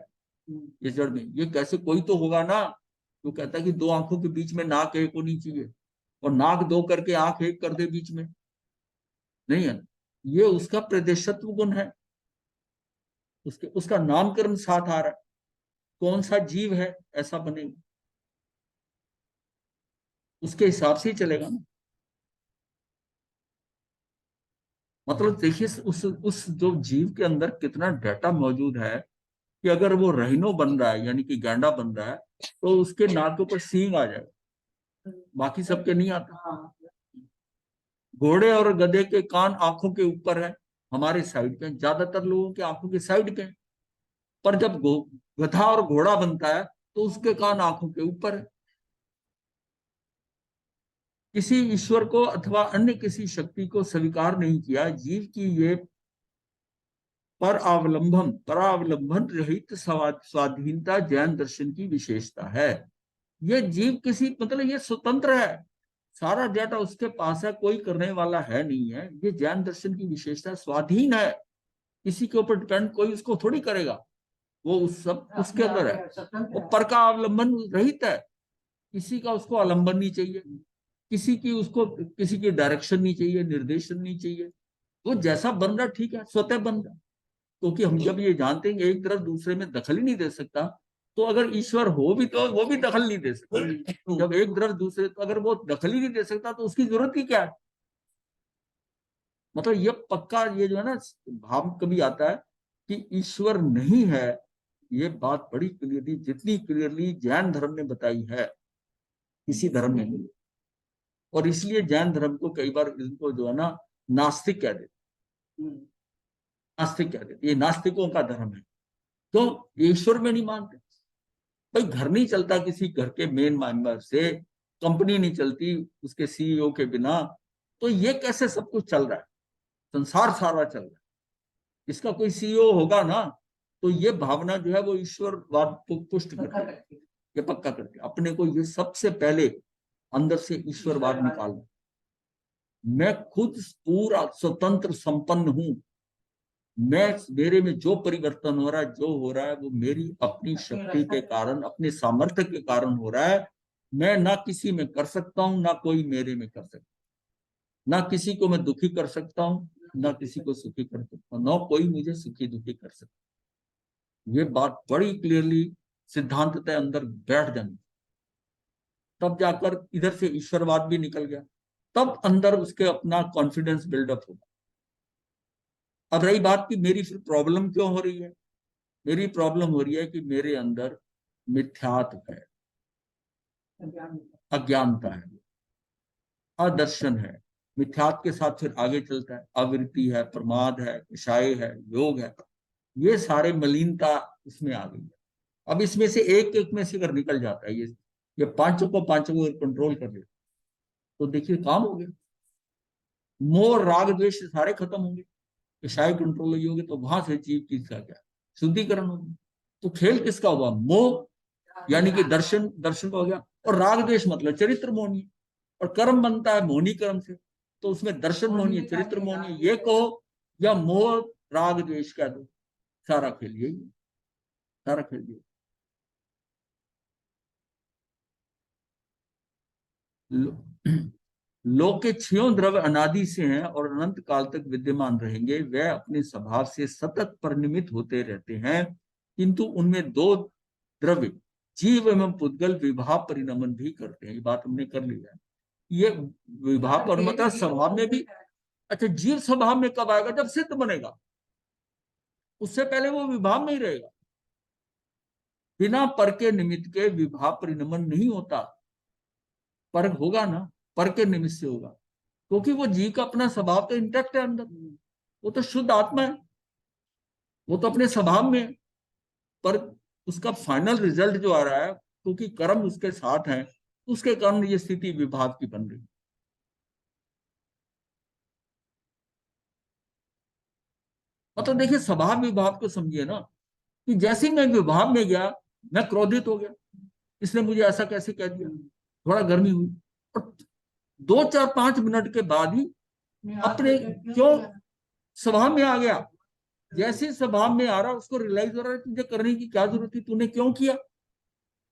A: ये जड़ में, ये कैसे, कोई तो होगा ना। वो कहता है कि दो आंखों के बीच में नाक एक होनी चाहिए, और नाक दो करके आंख एक कर दे बीच में, नहीं है ना। ये उसका प्रदेशत्व गुण है, उसका नामकरण साथ आ रहा है, कौन सा जीव है ऐसा बनेगा, उसके हिसाब से ही चलेगा ना। मतलब देखिए उस जो जीव के अंदर कितना डाटा मौजूद है, कि अगर वो रहीनो बन रहा है यानी कि गैंडा बन रहा है, तो उसके नाक के ऊपर सींग आ जाएगा, बाकी सबके नहीं आता। घोड़े और गधे के कान आंखों के ऊपर है, हमारे साइड पे, ज्यादातर लोगों के आंखों के साइड पे। पर जब गधा और घोड़ा बनता है तो उसके कान आंखों के ऊपर है। किसी ईश्वर को अथवा अन्य किसी शक्ति को स्वीकार नहीं किया। जीव की ये परावलंबन रहित स्वाधीनता जैन दर्शन की विशेषता है। ये जीव किसी, मतलब ये स्वतंत्र है, सारा डेटा उसके पास है, कोई करने वाला है नहीं है। ये जैन दर्शन की विशेषता, स्वाधीन है, किसी के ऊपर डिपेंड कोई उसको थोड़ी करेगा, वो उस सब उसके अंदर है। वो पर का अवलंबन रहित है, किसी का उसको आलंबन नहीं चाहिए, किसी की डायरेक्शन नहीं चाहिए, निर्देशन नहीं चाहिए। वो जैसा बन रहा ठीक है, स्वतः बन रहा। क्योंकि हम जब ये जानते हैं एक तरफ दूसरे में दखल ही नहीं दे सकता, तो अगर ईश्वर हो भी तो वो भी दखल नहीं दे सकता। जब एक तरफ दूसरे, तो अगर वो दखल ही नहीं दे सकता तो उसकी जरूरत ही क्या है। मतलब ये पक्का, ये जो है ना भाव कभी आता है कि ईश्वर नहीं है, ये बात बड़ी क्लियरली, जितनी क्लियरली जैन धर्म ने बताई है किसी धर्म में नहीं। और इसलिए जैन धर्म को कई बार इनको जो है ना नास्तिक कह देते, नास्तिक कह देते, ये नास्तिकों का धर्म है। तो ईश्वर में नहीं मानते, भाई घर नहीं चलता किसी घर के मेन मेंबर से, कंपनी नहीं चलती उसके सीईओ के बिना। तो ये कैसे सब कुछ चल रहा है, संसार सारा चल रहा है, इसका कोई सीईओ होगा ना, तो ये भावना जो है वो ईश्वरवाद को पुष्ट करती है, ये पक्का करती है। अपने को ये सबसे पहले अंदर से ईश्वरवाद निकालना। मैं खुद पूरा स्वतंत्र संपन्न हूं, मैं, मेरे में जो परिवर्तन हो रहा है, जो हो रहा है, वो मेरी अपनी शक्ति के कारण, अपने सामर्थ्य के कारण हो रहा है। मैं ना किसी में कर सकता हूं, ना कोई मेरे में कर सकता, ना किसी को मैं दुखी कर सकता हूं, ना किसी को सुखी कर सकता हूं, ना कोई मुझे सुखी दुखी कर सकता। ये बात बड़ी क्लियरली सिद्धांततः अंदर बैठ जानी, तब जाकर इधर से ईश्वरवाद भी निकल गया, तब अंदर उसके अपना कॉन्फिडेंस बिल्डअप होगा। अब रही बात कि मेरी फिर प्रॉब्लम क्यों हो रही है, मेरी प्रॉब्लम हो रही है कि मेरे अंदर मिथ्यात्व है, अज्ञानता है, अदर्शन है। मिथ्यात्व के साथ फिर आगे चलता है आवृत्ति है, प्रमाद है, विषय है, योग है, ये सारे मलिनता इसमें आ गई है। अब इसमें से एक एक में से अगर निकल जाता है, ये पांचों को कंट्रोल कर ले, तो देखिए काम हो गया। मोह राग द्वेष सारे खत्म होंगे, विषय कंट्रोल ही होगी, तो वहां से जीव की क्या शुद्धिकरण होगी। तो खेल किसका हुआ, मोह यानी कि दर्शन, दर्शन का हो गया, और राग द्वेष मतलब चरित्र मोहनी, और कर्म बनता है मोहनी कर्म से, तो उसमें दर्शन मोहनी है, चरित्र मोहनी है, ये कहो या मोह राग द्वेष कह दो, सारा खेल यही, सारा खेल यही। लोक के छयों द्रव्य अनादि से हैं और अनंत काल तक विद्यमान रहेंगे, वह अपने स्वभाव से सतत परिणमित होते रहते हैं, किंतु उनमें दो द्रव्य जीव एवं पुद्गल विभाव परिणमन भी करते हैं। ये बात हमने कर ली है। ये विभाव पर मतलब स्वभाव में भी, अच्छा जीव स्वभाव में कब आएगा, जब सिद्ध बनेगा, उससे पहले वो विभाव में ही रहेगा। बिना पर के निमित्त के विभाव परिणमन नहीं होता, पर होगा ना, पर के निमित्त से होगा, क्योंकि वो जीव का अपना स्वभाव तो इंटैक्ट है अंदर, वो तो शुद्ध आत्मा है, वो तो अपने स्वभाव में है। पर उसका फाइनल रिजल्ट जो आ रहा है, क्योंकि कर्म उसके साथ है, उसके कारण ये स्थिति विभाव की बन रही। मतलब देखिए स्वभाव विभाव को समझिए ना, कि जैसे मैं विभाव में गया, मैं क्रोधित हो गया, इसने मुझे ऐसा कैसे कह दिया, थोड़ा गर्मी हुई, और 2 4 5 मिनट के बाद ही अपने क्यों स्वभाव में आ गया। जैसे स्वभाव में आ रहा, उसको रियलाइज हो रहा है तुझे करने की क्या जरूरत थी, तूने क्यों किया,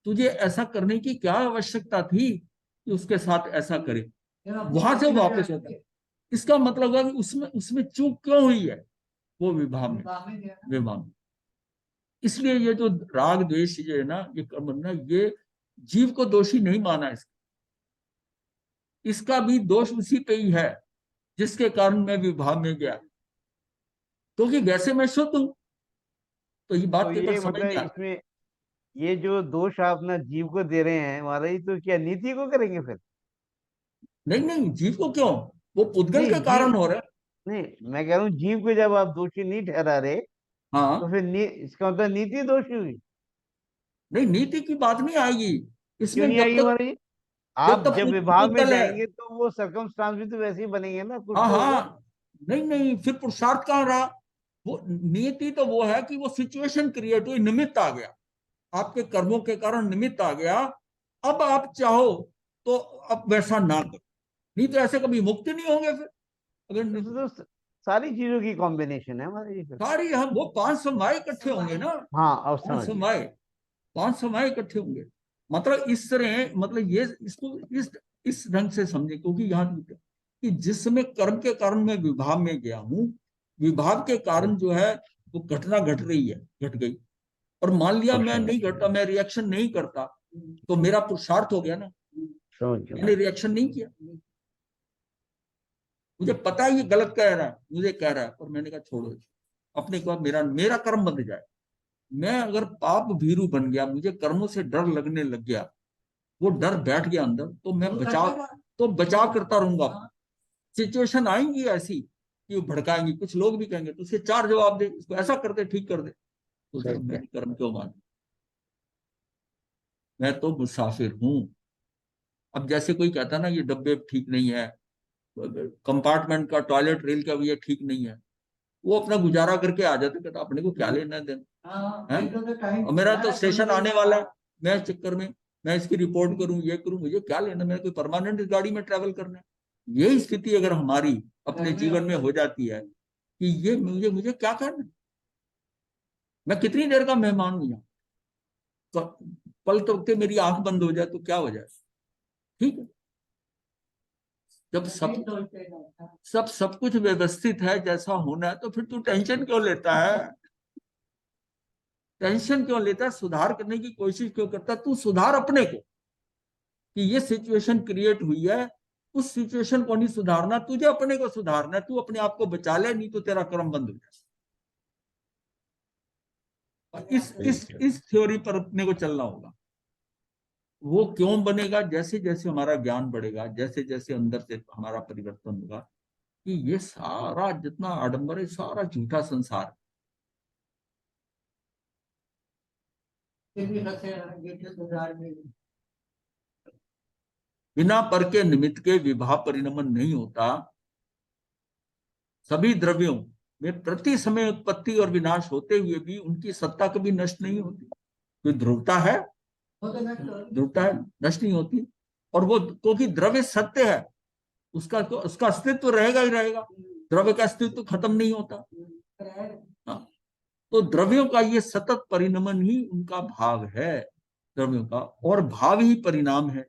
A: तुझे ऐसा करने की क्या आवश्यकता थी कि उसके साथ ऐसा करे, वहां से वापस होता है। इसका मतलब है कि उसमें उसमें चूक क्यों हुई है, वो विभाव में, विभाव में। इसलिए ये जो राग द्वेष जो है ना, ये कर्म ना, ये जीव को दोषी नहीं माना, इसका भी दोष उसी पे ही है जिसके कारण मैं विभाव में गया, क्योंकि वैसे मैं शुद्ध हूं। तो ये बात
B: तो
A: केवल
B: ये
A: समझ में
B: मतलब
A: आ,
B: इसमें ये जो दोष आप ना जीव को दे रहे हैं महाराज, तो क्या नीति को करेंगे फिर?
A: नहीं नहीं, जीव को क्यों, वो पुद्गल
B: नहीं
A: के
B: जीव,
A: कारण हो रहा है।
B: नहीं मैं कह रहा हूँ जीव को जब आप दोषी नहीं ठहरा रहे, तो
A: हाँ,
B: फिर इसका मतलब नीति दोषी हुई।
A: नहीं नीति की बात नहीं आएगी
B: क्यों
A: इसमें,
B: नहीं आएगी महाराज?
A: जब
B: आप
A: तक
B: जब विभाग में
A: पुद्गल है।
B: जाएंगे तो वो सरकमस्टांस भी तो वैसे ही बनेंगे ना, कुछ
A: हाँ
B: तो होगा।
A: हाँ, नहीं नहीं, फिर पुरुषार्थ कहाँ रहा, वो नीति तो वो है कि वो सिचुएशन क्रिएट हुई, निमित्त आ गया, आपके कर्मों के कारण निमित्त आ गया। अब आप चाहो तो अब वैसा ना करो, नहीं तो ऐसे कभी मुक्त नहीं होंगे फिर। अगर
B: तो सारी चीजों की कॉम्बिनेशन है हमारे ये फिर।
A: सारी हम वो 5 समाय इकट्ठे होंगे ना,
B: हाँ अब
A: पांच
B: समझ गया।
A: समाय 5 समाय इकट्ठे होंगे। मतलब इस तरह, मतलब ये इसको इस ढंग से समझे, क्योंकि यहाँ कि जिस समय कर्म के कारण मैं विभाग में गया हूँ, विभाग के कारण जो है वो घटना घट रही है, घट गई, और मान लिया मैं
B: समझ
A: नहीं घटता, मैं रिएक्शन नहीं करता, तो मेरा पुरुषार्थ हो गया ना,
B: गया।
A: मैंने रिएक्शन नहीं किया। मुझे पता है ये गलत कह रहा है, मुझे कह रहा है, पर मैंने कहा छोड़ो, अपने को मेरा मेरा कर्म बंध जाए। मैं अगर पाप भीरू बन गया, मुझे कर्मों से डर लगने लग गया, वो डर बैठ गया अंदर, तो मैं बचाव करता रहूंगा। सिचुएशन आएंगी ऐसी कि वो भड़काएंगी, कुछ लोग भी कहेंगे, तो उसके 4 जवाब दे, इसको ऐसा कर दे, ठीक कर दे, तो
B: सही
A: मैं
B: है।
A: कर्म क्यों मान। मैं तो मुसाफिर हूं। अब जैसे कोई कहता है ना ये डब्बे ठीक नहीं है, कंपार्टमेंट का टॉयलेट रेल का भी ये ठीक नहीं है, वो अपना गुजारा करके आ जाते, कहता अपने को क्या लेना देना है, और मेरा तो स्टेशन आने वाला है, मैं इस चक्कर में मैं इसकी रिपोर्ट करूं, ये करूं, मुझे क्या लेना, मैं कोई परमानेंट इस गाड़ी में ट्रेवल करना है। यही स्थिति अगर हमारी अपने जीवन में हो जाती है कि ये मुझे मुझे क्या करना, मैं कितनी देर का मेहमान हूं यहाँ, पल तो के मेरी आंख बंद हो जाए तो क्या हो जाए। ठीक है, जब सब कुछ व्यवस्थित है जैसा होना है, तो फिर तू टेंशन क्यों लेता है, टेंशन क्यों लेता है, सुधार करने की कोशिश क्यों करता है, तू सुधार अपने को, कि ये सिचुएशन क्रिएट हुई है, उस सिचुएशन को नहीं सुधारना, तुझे अपने को सुधारना है, तू अपने आप को बचा ले, नहीं तो तेरा कर्म बंद हो जाए। इस थ्योरी पर अपने को चलना होगा। वो क्यों बनेगा, जैसे जैसे हमारा ज्ञान बढ़ेगा, जैसे जैसे अंदर से हमारा परिवर्तन होगा, कि ये सारा जितना आडंबर है सारा झूठा संसार, बिना पर के निमित्त के विवाह परिणमन नहीं होता। सभी द्रव्यों में प्रति समय उत्पत्ति और विनाश होते हुए भी उनकी सत्ता कभी नष्ट नहीं होती। कोई ध्रुवता है, ध्रुवता है, नष्ट नहीं होती। और वो क्योंकि द्रव्य सत्य है, उसका अस्तित्व रहेगा ही रहेगा, द्रव्य का अस्तित्व खत्म नहीं होता। हाँ, तो द्रव्यों का ये सतत परिणमन ही उनका भाव है, द्रव्यों का, और भाव ही परिणाम है।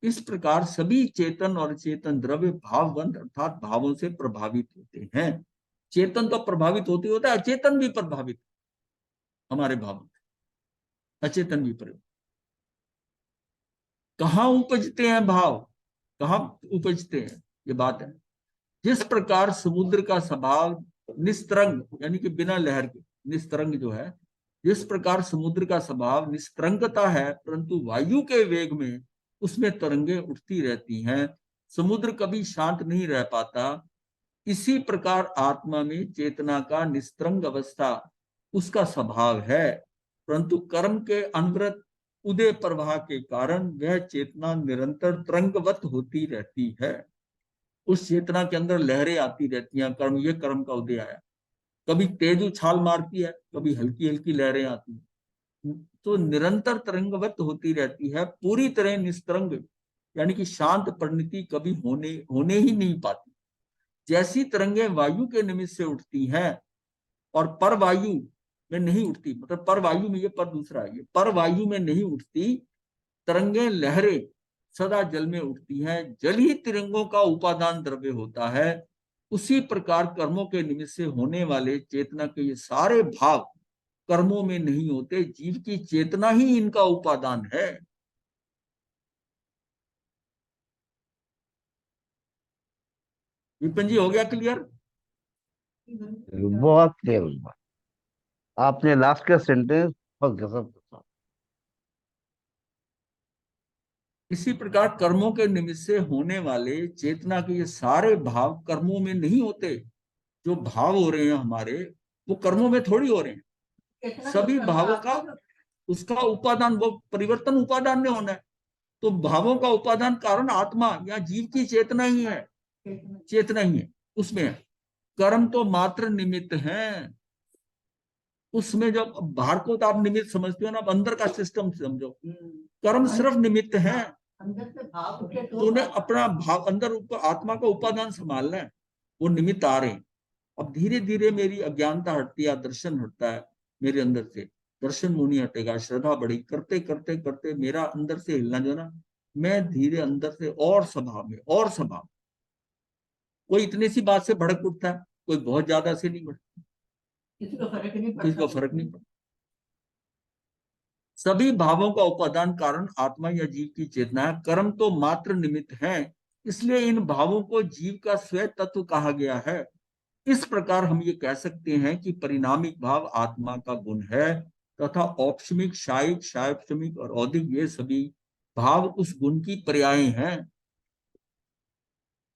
A: इस प्रकार सभी चेतन और चेतन द्रव्य भाववंत अर्थात भावों से प्रभावित होते हैं। चेतन तो प्रभावित होते होता है, अचेतन भी प्रभावित हमारे भाव, अचेतन भी प्रभावित। कहाँ उपजते हैं भाव, कहाँ उपजते हैं, ये बात है। जिस प्रकार समुद्र का स्वभाव निस्तरंग यानी कि बिना लहर के, निस्तरंग जो है, जिस प्रकार समुद्र का स्वभाव निस्तरंगता है, परंतु वायु के वेग में उसमें तरंगे उठती रहती हैं, समुद्र कभी शांत नहीं रह पाता, इसी प्रकार आत्मा में चेतना का निस्तरंग अवस्था उसका स्वभाव है, परंतु कर्म के अनवरत उदय प्रवाह के कारण वह चेतना निरंतर तरंगवत होती रहती है। उस चेतना के अंदर लहरें आती रहती हैं, कर्म, ये कर्म का उदय आया, कभी तेज उछाल मारती है, कभी हल्की हल्की लहरें आती हैं, तो निरंतर तरंगवत होती रहती है, पूरी तरह निस्तरंग यानी कि शांत परिणति कभी होने होने ही नहीं पाती। जैसी तरंगें वायु के निमित्त से उठती हैं और पर वायु में नहीं उठती, मतलब पर वायु में, ये पर दूसरा है, ये पर वायु में नहीं उठती, तरंगें लहरें सदा जल में उठती हैं, जल ही तिरंगों का उपादान द्रव्य होता है। उसी प्रकार कर्मों के निमित्त से होने वाले चेतना के ये सारे भाव कर्मों में नहीं होते, जीव की चेतना ही इनका उपादान है। विपिन जी, हो गया क्लियर?
B: बहुत क्लियर हुआ। आपने लास्ट का सेंटेंस बहुत गजब था।
A: इसी प्रकार कर्मों के निमित्त से होने वाले चेतना के ये सारे भाव कर्मों में नहीं होते। जो भाव हो रहे हैं हमारे, वो कर्मों में थोड़ी हो रहे हैं, सभी भावों का उसका उपादान, वो परिवर्तन उपादान में होना है। तो भावों का उपादान कारण आत्मा या जीव की चेतना ही है, चेतना ही है उसमें है। कर्म तो मात्र निमित्त है उसमें, जब बाहर को तो आप निमित्त समझते हो ना, अब अंदर का सिस्टम समझो, कर्म सिर्फ निमित्त है। तूने अपना भाव अंदर ऊपर आत्मा का उपादान संभालना है, वो निमित्त आ रहे हैं। अब धीरे धीरे मेरी अज्ञानता हटती है, दर्शन हटता है मेरे अंदर से, दर्शन मुनि हटेगा, श्रद्धा बढ़ी, करते करते करते मेरा अंदर से हिलना जो ना, मैं धीरे अंदर से और स्वभाव में और स्वभाव, कोई इतनी सी बात से भड़क उठता है, कोई बहुत ज्यादा से नहीं बढ़ता, किसी को फर्क नहीं पड़ता। सभी भावों का उपादान कारण आत्मा या जीव की चेतना है, कर्म तो मात्र निमित्त है, इसलिए इन भावों को जीव का स्वयं तत्व कहा गया है। इस प्रकार हम ये कह सकते हैं कि परिणामिक भाव आत्मा का गुण है, तथा औपशमिक, शायिक, शायपशमिक और औदिक ये सभी भाव उस गुण की पर्याय हैं।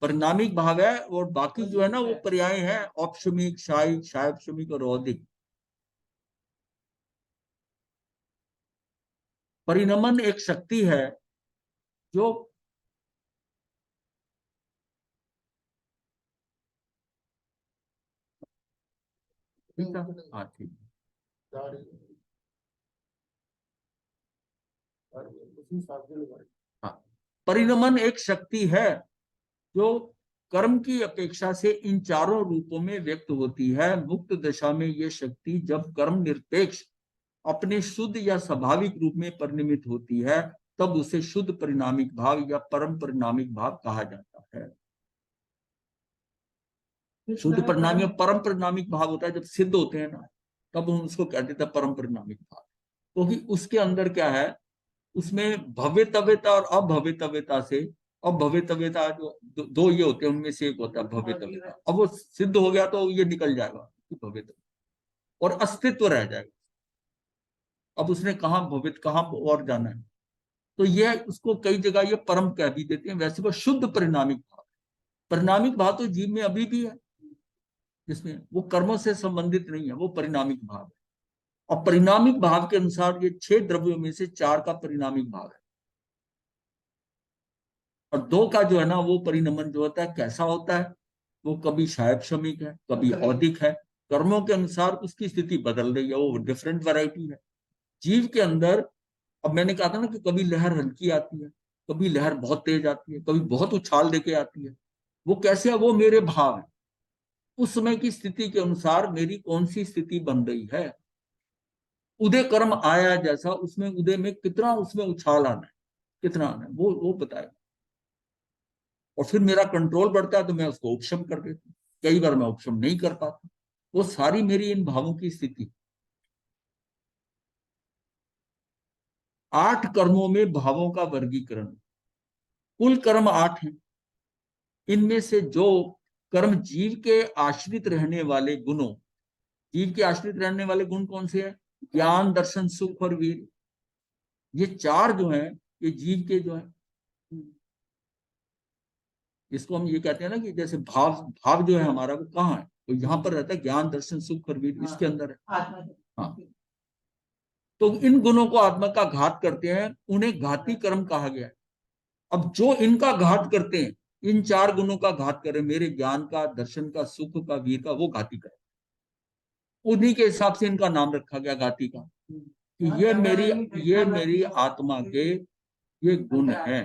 A: परिणामिक भाव है और बाकी जो है ना वो पर्याय है, औपशमिक, शायिक, शायपशमिक और औदिक। परिणमन एक शक्ति है जो ठीक है, हाँ ठीक है, हाँ। परिणमन एक शक्ति है जो कर्म की अपेक्षा से इन चारों रूपों में व्यक्त होती है। मुक्त दशा में यह शक्ति जब कर्म निरपेक्ष अपने शुद्ध या स्वाभाविक रूप में परिणमित होती है, तब उसे शुद्ध परिणामिक भाव या परम परिणामिक भाव कहा जाता है। शुद्ध परिणामी और परम परिणामिक भाव होता है जब सिद्ध होते हैं ना, तब हम उसको कहते थे परम परिणामिक भाव। क्योंकि उसके अंदर क्या है, उसमें भव्यतव्यता और अभव्यतव्यता से, अभव्यतव्यता जो दो ये होते हैं, उनमें से एक होता है भव्यतव्यता। अब वो सिद्ध हो गया तो ये निकल जाएगा भव्यतव्यता, और अस्तित्व रह जाएगा। अब उसने कहा भवित, कहाँ और जाना है, तो ये उसको कई जगह ये परम कह भी देते हैं। वैसे वो शुद्ध परिणामिक भाव, परिणामिक भाव तो जीव में अभी भी है, जिसमें वो कर्मों से संबंधित नहीं है, वो परिणामिक भाव है। और परिणामिक भाव के अनुसार ये 6 द्रव्यों में से 4 का परिणामिक भाव है, और 2 का जो है ना वो परिणमन जो होता है कैसा होता है, वो कभी शायद क्षमिक है, कभी औदिक है। कर्मों के अनुसार उसकी स्थिति बदल रही है, वो डिफरेंट वैरायटी है जीव के अंदर। अब मैंने कहा था ना कि कभी लहर हल्की आती है, कभी लहर बहुत तेज आती है, कभी बहुत उछाल देके आती है। वो कैसे है, वो मेरे भाव है। उस समय की स्थिति के अनुसार मेरी कौन सी स्थिति बन रही है। उदय कर्म आया जैसा, उसमें उदय में कितना उसमें उछाल आना है, कितना आना है, वो बताएगा। और फिर मेरा कंट्रोल बढ़ता है तो मैं उसको उपशम कर देता हूँ, कई बार मैं उपशम नहीं कर पाता। वो सारी मेरी इन भावों की स्थिति। 8 कर्मों में भावों का वर्गीकरण। कुल कर्म 8 हैं। इनमें से जो कर्म जीव के आश्रित रहने वाले गुणों, जीव के आश्रित रहने वाले गुण कौन से हैं, ज्ञान, दर्शन, सुख और वीर, ये 4 जो हैं, ये जीव के जो है, इसको हम ये कहते हैं ना कि जैसे भाव, भाव जो है हमारा वो कहाँ है, तो यहाँ पर रहता है ज्ञान, दर्शन, सुख और वीर, इसके अंदर है। हाँ, तो इन गुणों को आत्मा का घात करते हैं, उन्हें घाती कर्म कहा गया है। अब जो इनका घात करते हैं, इन 4 गुणों का घात करें, मेरे ज्ञान का, दर्शन का, सुख का, वीर का, वो घाती कर्म। उन्हीं के हिसाब से इनका नाम रखा गया घाती का, कि ये मेरी आत्मा के ये गुण है।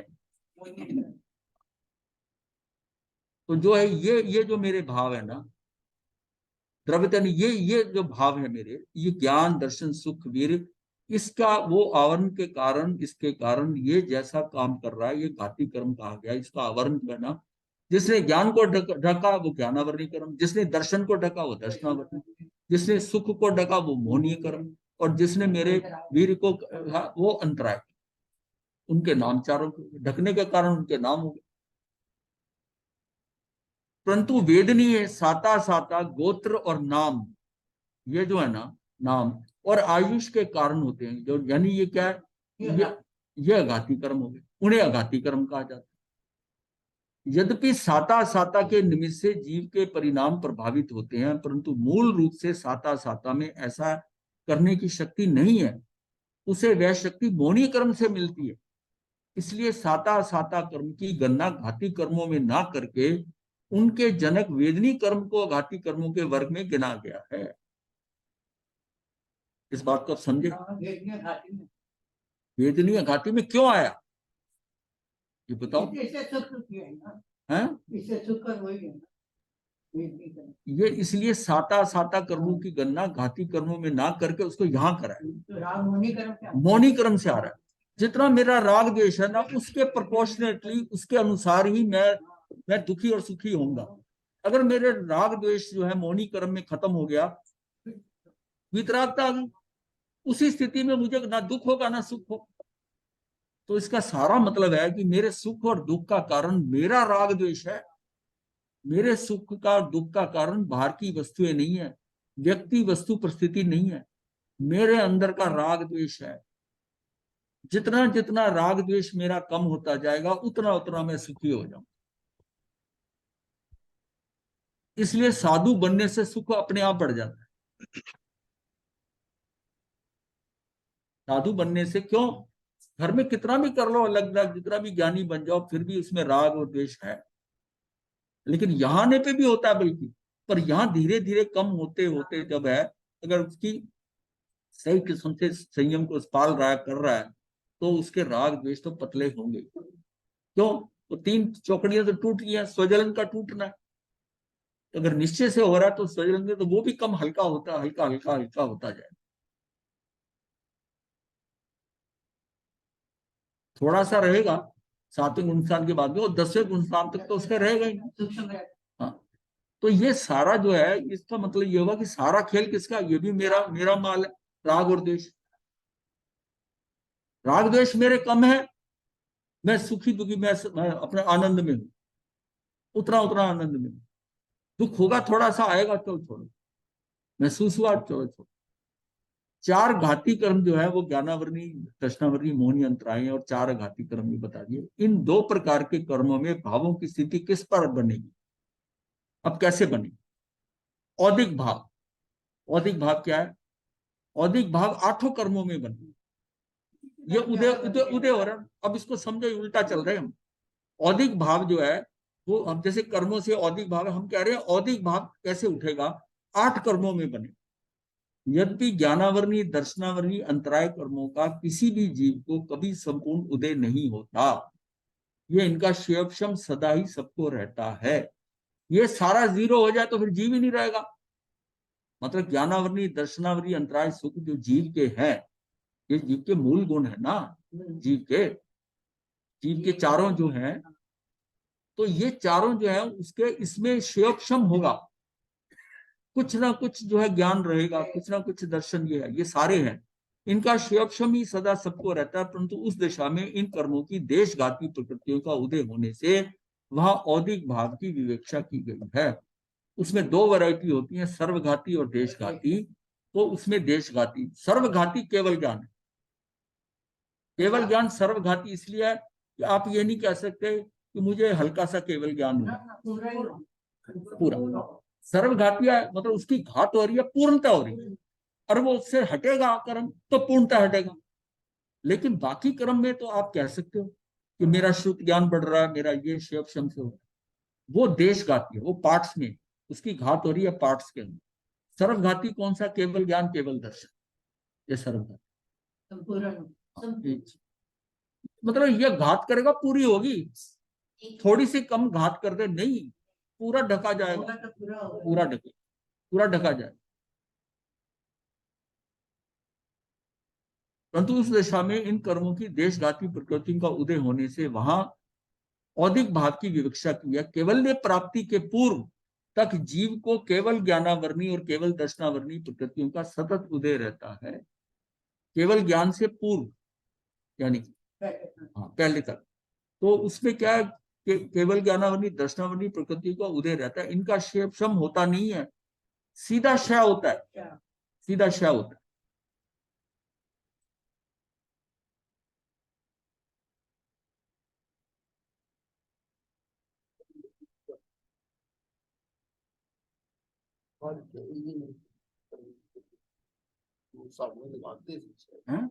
A: तो जो है ये जो मेरे भाव है ना, द्रव्यतन, ये जो भाव है मेरे, ये ज्ञान, दर्शन, सुख, वीर, इसका वो आवरण के कारण, इसके कारण ये जैसा काम कर रहा है, ये घाती कर्म कहा गया। इसका आवरण करना, जिसने ज्ञान को ढका वो ज्ञानावरणी कर्म, जिसने दर्शन को ढका वो दर्शनावरणी, जिसने सुख को ढका वो मोहनीय कर्म, और जिसने मेरे वीर को वो अंतराय। उनके नाम चारों ढकने के कारण उनके नाम हो गए। परंतु वेदनीय साता साता गोत्र और नाम, ये जो है ना नाम और आयुष के कारण होते हैं, जो यानी ये क्या है, ये अघाती कर्म हो गए, उन्हें अघाती कर्म कहा जाता है। यद्यपि साता साता के निमित्त से जीव के परिणाम प्रभावित होते हैं, परंतु मूल रूप से साता साता में ऐसा करने की शक्ति नहीं है, उसे वह शक्ति मोहनीय कर्म से मिलती है। इसलिए साता साता कर्म की गणना घाती कर्मों में ना करके उनके जनक वेदनी कर्म को घाती कर्मों के वर्ग में गिना गया है। इस बात को आप समझे, वेदनीय घाती में क्यों आया, ये बताओ। हैं, ये इसलिए साता साता कर्मों की गणना घाती कर्मों में ना करके उसको यहां करा है। मौनी कर्म से आ रहा है। जितना मेरा राग द्वेष है ना, उसके प्रोपोर्शनेटली, उसके अनुसार ही मैं दुखी और सुखी होऊंगा। अगर मेरे राग द्वेष जो है मौनी कर्म में खत्म हो गया, वितरागता आ गई, उसी स्थिति में मुझे ना दुख होगा ना सुख होगा। तो इसका सारा मतलब है कि मेरे सुख और दुख का कारण मेरा राग द्वेष है। मेरे सुख का, दुख का कारण बाहर की वस्तुएं नहीं है, व्यक्ति, वस्तु, परिस्थिति नहीं है, मेरे अंदर का राग द्वेष है। जितना जितना राग द्वेष मेरा कम होता जाएगा, उतना उतना मैं सुखी हो जाऊं। इसलिए साधु बनने से सुख अपने आप बढ़ जाता है। साधु बनने से क्यों, घर में कितना भी कर लो अलग अलग, जितना भी ज्ञानी बन जाओ, फिर भी उसमें राग और द्वेष है। लेकिन यहाँ आने पे भी होता है बल्कि, पर यहाँ धीरे धीरे कम होते होते जब है, अगर उसकी सही किस्म से संयम को पाल रहा है, कर रहा है, तो उसके राग द्वेष तो पतले होंगे। क्यों? तो तीन चौकड़ियां तो टूट गई है, स्वजलन का टूटना है। तो अगर निश्चय से हो रहा है तो स्वजलन तो वो भी कम हल्का होता, हल्का हल्का हल्का होता जाए। थोड़ा सा रहेगा सातवें गुणस्थान के बाद में, और 10वें गुणस्थान तक तो उसका रहेगा ही। हाँ, तो ये सारा जो है, इसका मतलब ये होगा कि सारा खेल किसका, ये भी मेरा मेरा माल है। राग और द्वेष, राग द्वेष मेरे कम है, मैं सुखी दुखी, मैं अपने आनंद में हूँ, उतना उतना आनंद में हूँ। दुख होगा, थोड़ा सा आएगा, चलो छोड़ो, महसूस हुआ, चलो छोड़ो। चार घाती कर्म जो है वो ज्ञानावरणी, तृष्णावरणी, मोहनी, अंतराय और चार घाती कर्म भी बता दिए। इन दो प्रकार के कर्मों में भावों की स्थिति किस पर बनेगी? अब कैसे बनेगी? औदिक भाव। औदिक भाव क्या है? औदिक भाव आठों कर्मों में बने। ये उदय उदय उदय हो रहा है। अब इसको समझो, उल्टा चल रहे हैं हम। औदिक भाव जो है वो, हम जैसे कर्मों से औदिक भाव है, हम कह रहे हैं औदिक भाव कैसे उठेगा? आठ कर्मों में बने। यद्यपि ज्ञानावरणी, दर्शनावरणी, अंतराय कर्मों का किसी भी जीव को कभी संपूर्ण उदय नहीं होता। ये इनका क्षेपशम सदा ही सबको रहता है। ये सारा जीरो हो जाए तो फिर जीव ही नहीं रहेगा। मतलब ज्ञानावरणी, दर्शनावरणी, अंतराय सुख जो जीव के हैं, ये जीव के मूल गुण है ना। जीव के चारों जो हैं, तो ये चारों जो है उसके इसमें क्षेपशम होगा। कुछ ना कुछ जो है ज्ञान रहेगा, कुछ ना कुछ दर्शन, ये है, ये सारे हैं। इनका क्षेपशम ही सदा सबको रहता है, परंतु उस दिशा में इन कर्मों की देशघाती प्रकृतियों का उदय होने से वहां औदिक भाव की विवेक्षा की गई है। उसमें दो वैरायटी होती है, सर्वघाती और देशघाती। तो उसमें देशघाती, सर्वघाती केवल ज्ञान है। केवल ज्ञान सर्वघाती इसलिए है कि आप ये नहीं कह सकते कि मुझे हल्का सा केवल ज्ञान हुआ, पूरा। सर्वघाती है मतलब उसकी घात हो रही है, पूर्णता हो रही है, और वो उससे हटेगा कर्म तो पूर्णता हटेगा। लेकिन बाकी कर्म में तो आप कह सकते हो कि मेरा शुद्ध ज्ञान बढ़ रहा है, मेरा ये शेप शम से हो रहा है। वो देशघाती है, वो पार्ट्स में उसकी घात हो रही है, पार्ट्स के अंदर। सर्वघाती कौन सा? केवल ज्ञान, केवल दर्शन, ये सर्वघाती। मतलब ये घात करेगा, पूरी होगी। थोड़ी सी कम घात कर दे, नहीं, पूरा ढका जाएगा, पूरा ढके, पूरा ढका जाए। परंतु उस दशा में इन कर्मों की देशघाती प्रकृति का उदय होने से वहां औदिक भाव की विवक्षा की है। केवल्य प्राप्ति के पूर्व तक जीव को केवल ज्ञानावरणी और केवल दर्शनावरणी प्रकृतियों का सतत उदय रहता है। केवल ज्ञान से पूर्व, यानी हाँ, पहले तक। तो उसमें क्या है, केवल ज्ञानावरणी, दर्शनावरणी प्रकृति का उदय रहता है। इनका क्षेपशम होता नहीं है, सीधा क्षय होता है, सीधा क्षय होता है। हैं?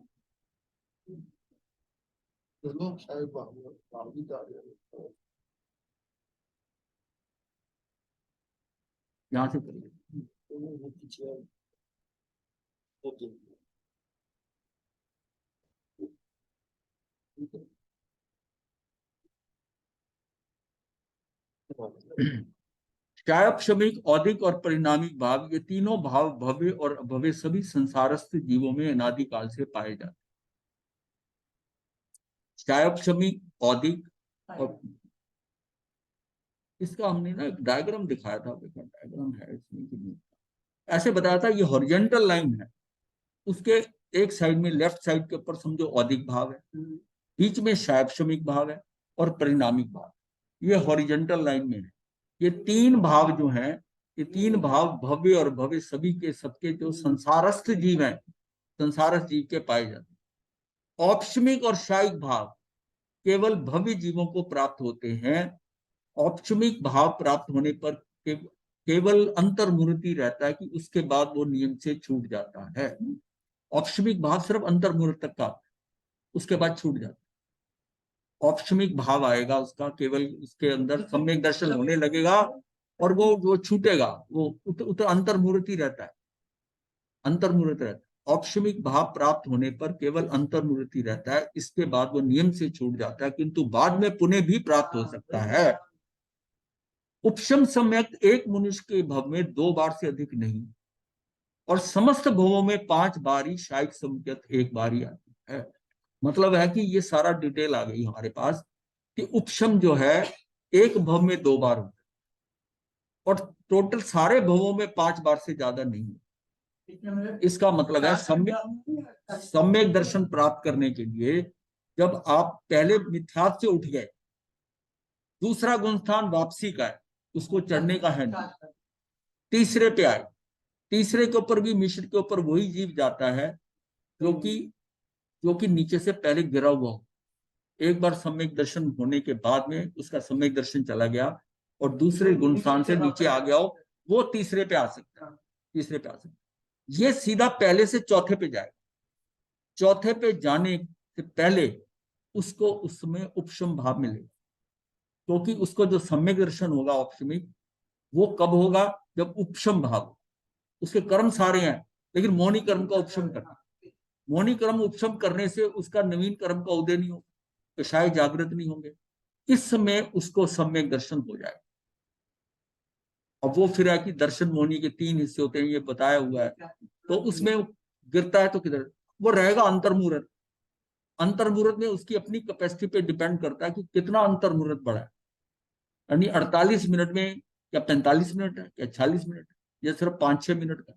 A: यहाँ से करिए। क्षायक, क्षमिक, औदिक और परिणामिक भाव, ये तीनों भाव भव्य और अभव्य सभी संसारस्थ जीवों में अनादिकाल से पाए जाते हैं। क्षायक, क्षमिक, औदिक और, इसका हमने ना एक डायग्राम दिखाया था, डायग्राम है इसमें कि नहीं, ऐसे बताया था। ये हॉरिजॉन्टल लाइन है, उसके एक साइड में, लेफ्ट साइड के ऊपर समझो औदिक भाव है, बीच में क्षायक, क्षमिक भाव है, और परिणामिक भाव, ये हॉरिजॉन्टल लाइन में है। ये तीन भाव जो हैं, ये तीन भाव भव्य और भव्य सभी के सबके जो संसारस्थ जीव हैं, संसारस्थ जीव के पाए जाते हैं। औपशमिक और शायिक भाव केवल भव्य जीवों को प्राप्त होते हैं। औपशमिक भाव प्राप्त होने पर केवल अंतर्मुहूर्ति रहता है कि उसके बाद वो नियम से छूट जाता है। औपशमिक भाव सिर्फ अंतर्मुहूर्त तक का, उसके बाद छूट जाता है। औपशमिक भाव आएगा उसका, केवल उसके अंदर सम्यक दर्शन होने लगेगा और वो छूटेगा, वो अंतर्मुहूर्त रहता है, अंतर्मुहूर्त रहता है। औपशमिक भाव प्राप्त होने पर केवल अंतर्मुहूर्त रहता है, इसके बाद वो नियम से छूट जाता है, किंतु बाद में पुनः भी प्राप्त हो सकता है। उपशम सम्यक एक मनुष्य के भव में 2 बार से अधिक नहीं, और समस्त भवों में 5 बार ही शायद सम्यक एक बार ही आती है। मतलब है कि ये सारा डिटेल आ गई हमारे पास कि उपशम जो है एक भव में 2 बार होता है और टोटल सारे भवों में 5 बार से ज्यादा नहीं है। इसका मतलब है सम्यक दर्शन प्राप्त करने के लिए जब आप पहले मिथ्यात्व से उठ गए, दूसरा गुण स्थान वापसी का है, उसको चढ़ने का है नहीं, तीसरे पे आए, तीसरे के ऊपर भी मिश्र के ऊपर वही जीव जाता है जो कि नीचे से पहले गिरा हुआ हो। एक बार सम्यक दर्शन होने के बाद में उसका सम्यक दर्शन चला गया और दूसरे गुण स्थान से नीचे आ गया हो, वो तीसरे पे आ सकता है, तीसरे पे आ सकता है। ये सीधा पहले से चौथे पे जाएगा। चौथे पे जाने से पहले उसको उसमें उपशम भाव मिलेगा, क्योंकि उसको जो सम्यक दर्शन होगा औपशमिक, वो कब होगा? जब उपशम भाव। उसके कर्म सारे हैं, लेकिन मौनी कर्म का उपशम करना, मौनी कर्म उपशम करने से उसका नवीन कर्म का उदय नहीं होगा, शायद जागृत नहीं होंगे, इस समय उसको सम्यक दर्शन हो जाए। अब वो फिर है कि दर्शन मौनी के 3 हिस्से होते हैं, ये बताया हुआ है, तो उसमें गिरता है तो किधर वो रहेगा? अंतर्मुहूर्त। अंतर्मुहूर्त में उसकी अपनी कैपेसिटी पे डिपेंड करता है कि कितना अंतर्मुहूर्त बढ़ा है, यानी 48 मिनट में या 45 मिनट है या 46 मिनट है, या सिर्फ 5-6 मिनट का,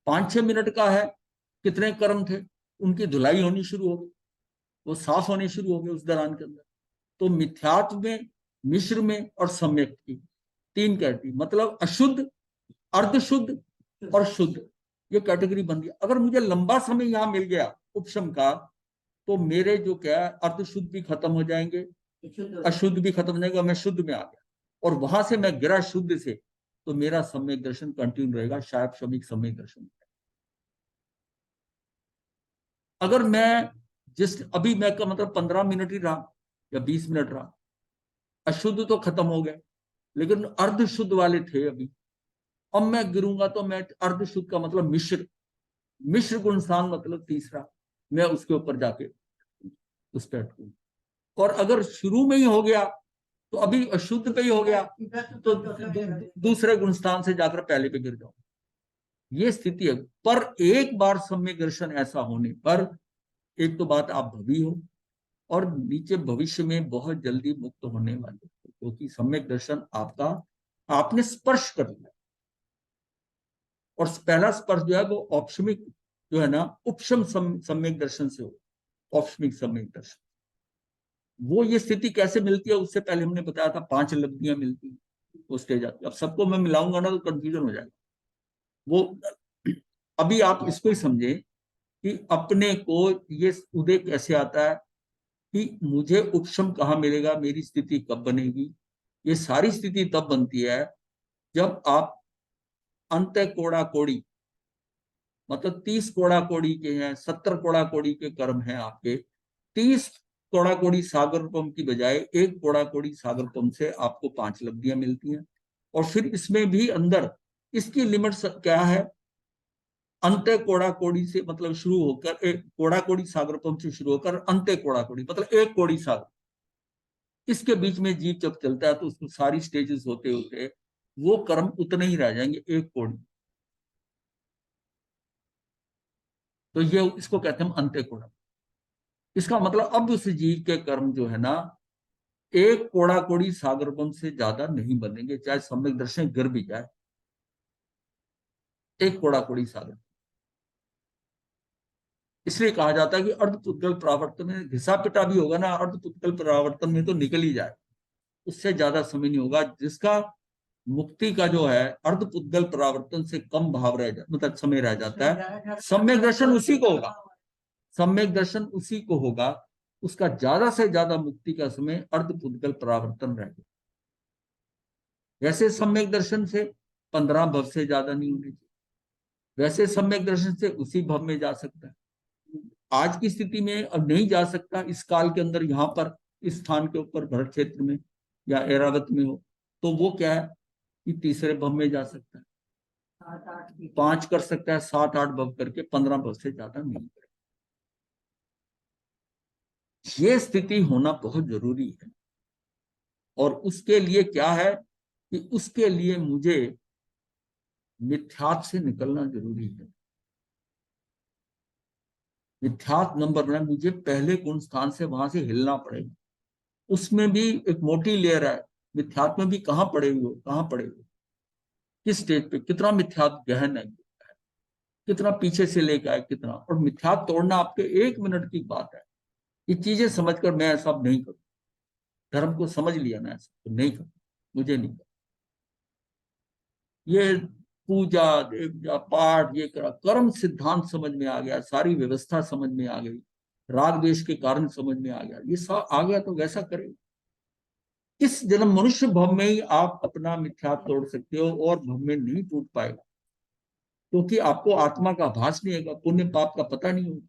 A: 5-6 मिनट का है। कितने कर्म थे, उनकी धुलाई होनी शुरू हो गई, वो साफ होने शुरू हो गए उस दौरान के अंदर। तो मिथ्यात्व में, मिश्र में और सम्यक की 3 कैटेगरी, मतलब अशुद्ध, अर्धशुद्ध और शुद्ध, ये कैटेगरी बन गई। अगर मुझे लंबा समय यहां मिल गया उपशम का, तो मेरे जो क्या अर्धशुद्ध भी खत्म हो जाएंगे, अशुद्ध भी खत्म हो जाएगा, मैं शुद्ध में आ गया, और वहां से मैं गिरा शुद्ध से, तो मेरा सम्यक दर्शन कंटिन्यू रहेगा, शायद शमिक सम्यक दर्शन। अगर मैं जिस अभी मैं का मतलब 15 मिनट ही रहा या 20 मिनट रहा, अशुद्ध तो खत्म हो गए, लेकिन अर्ध शुद्ध वाले थे अभी। अब मैं गिरूंगा तो मैं अर्ध शुद्ध का मतलब मिश्र, मिश्र गुण स्थान मतलब तीसरा, मैं उसके ऊपर जाके उस पर अटकूंगा। और अगर शुरू में ही हो गया तो अभी अशुद्ध पे ही हो गया, तो दूसरे गुण स्थान से जाकर पहले पे गिर जाऊं, ये स्थिति है। पर एक बार सम्यक दर्शन ऐसा होने पर एक तो बात, आप भवी हो, और नीचे भविष्य में बहुत जल्दी मुक्त होने वाले, क्योंकि सम्यक दर्शन आपका, आपने स्पर्श कर लिया, और पहला स्पर्श जो है वो औपशमिक जो है ना, उपशम सम्यक दर्शन से हो, औपशमिक सम्यक दर्शन। वो ये स्थिति कैसे मिलती है, उससे पहले हमने बताया था 5 लब्धियां मिलती है, वो स्टेज आती है। अब सबको मैं मिलाऊंगा ना तो कंफ्यूजन हो जाएगा। वो अभी आप इसको ही समझे कि अपने को ये उदय कैसे आता है कि मुझे उपशम कहाँ मिलेगा, मेरी स्थिति कब बनेगी। ये सारी स्थिति तब बनती है जब आप अंत कोड़ा कोड़ी, मतलब 30 कोड़ा कोड़ी के हैं, 70 कोड़ा कोड़ी के कर्म हैं आपके, 30 कोड़ा कोड़ी सागर पंप की बजाय 1 कोड़ा कोड़ी सागर पंप से आपको 5 लब्धियां मिलती हैं। और फिर इसमें भी अंदर इसकी लिमिट क्या है? अंत्य कोड़ा कोड़ी से मतलब शुरू होकर, एक कोड़ा कोड़ी सागर पंप से शुरू होकर अंत्य कोड़ा कोड़ी मतलब 1 कोड़ी सागर, इसके बीच में जीव जब चलता है तो उसको सारी स्टेजेस होते होते वो कर्म उतने ही रह जाएंगे, 1 कोड़ी। तो ये इसको कहते हैं अंत्य कोड़ा। इसका मतलब अब उस जीव के कर्म जो है ना, 1 कोड़ा कोड़ी सागर पंप से ज्यादा नहीं बनेंगे, चाहे सम्यक दर्शन गिर भी जाए, 1 कोड़ा कोड़ी सागर। इसलिए कहा जाता है कि अर्धपुद्गल परावर्तन में घिसा पिटा भी होगा ना, अर्धपुद्गल परावर्तन में तो निकल ही जाए, उससे ज्यादा समय नहीं होगा। जिसका मुक्ति का जो है अर्धपुद्गल परावर्तन से कम भाव रह जाता, मतलब समय रह जाता है, सम्यक दर्शन उसी को होगा, सम्यक दर्शन उसी को होगा, उसका ज्यादा से ज्यादा मुक्ति का समय अर्धपुद्गल परावर्तन रहेगा। वैसे सम्यक दर्शन से 15 भव से ज्यादा नहीं होने चाहिए, वैसे सम्यक दर्शन से उसी भव में जा सकता है। आज की स्थिति में अब नहीं जा सकता इस काल के अंदर, यहाँ पर इस स्थान के ऊपर भरत क्षेत्र में या एरावत में हो, तो वो क्या है कि तीसरे भव में जा सकता है, 5 कर सकता है, 7-8 भव करके, 15 भव से ज्यादा नहीं करेगा। ये स्थिति होना बहुत जरूरी है। और उसके लिए क्या है कि उसके लिए मुझे मिथ्यात से निकलना जरूरी है। मिथ्यात नंबर 1, मुझे पहले गुण स्थान से वहां से हिलना पड़ेगा। उसमें भी एक मोटी लेयर है, मिथ्यात में भी कहाँ पड़े हुए, कहाँ पड़े हुए, किस स्टेज पे, कितना मिथ्यात गहन है, कितना पीछे से लेकर आए, कितना। और मिथ्यात तोड़ना आपके 1 मिनट की बात है। ये चीजें समझकर मैं ऐसा नहीं करूँ, धर्म को समझ लिया मैं ऐसा तो नहीं करूँ, मुझे नहीं करूँ। ये पूजा देवजा पाठ ये करा, कर्म सिद्धांत समझ में आ गया, सारी व्यवस्था समझ में आ गई, राग द्वेष के कारण समझ में आ गया, ये सब आ गया तो वैसा करें। इस जन्म मनुष्य भव में ही आप अपना मिथ्यात तोड़ सकते हो, और भव में नहीं टूट पाएगा, क्योंकि आपको आत्मा का आभास नहीं होगा, पुण्य पाप का पता नहीं होगा।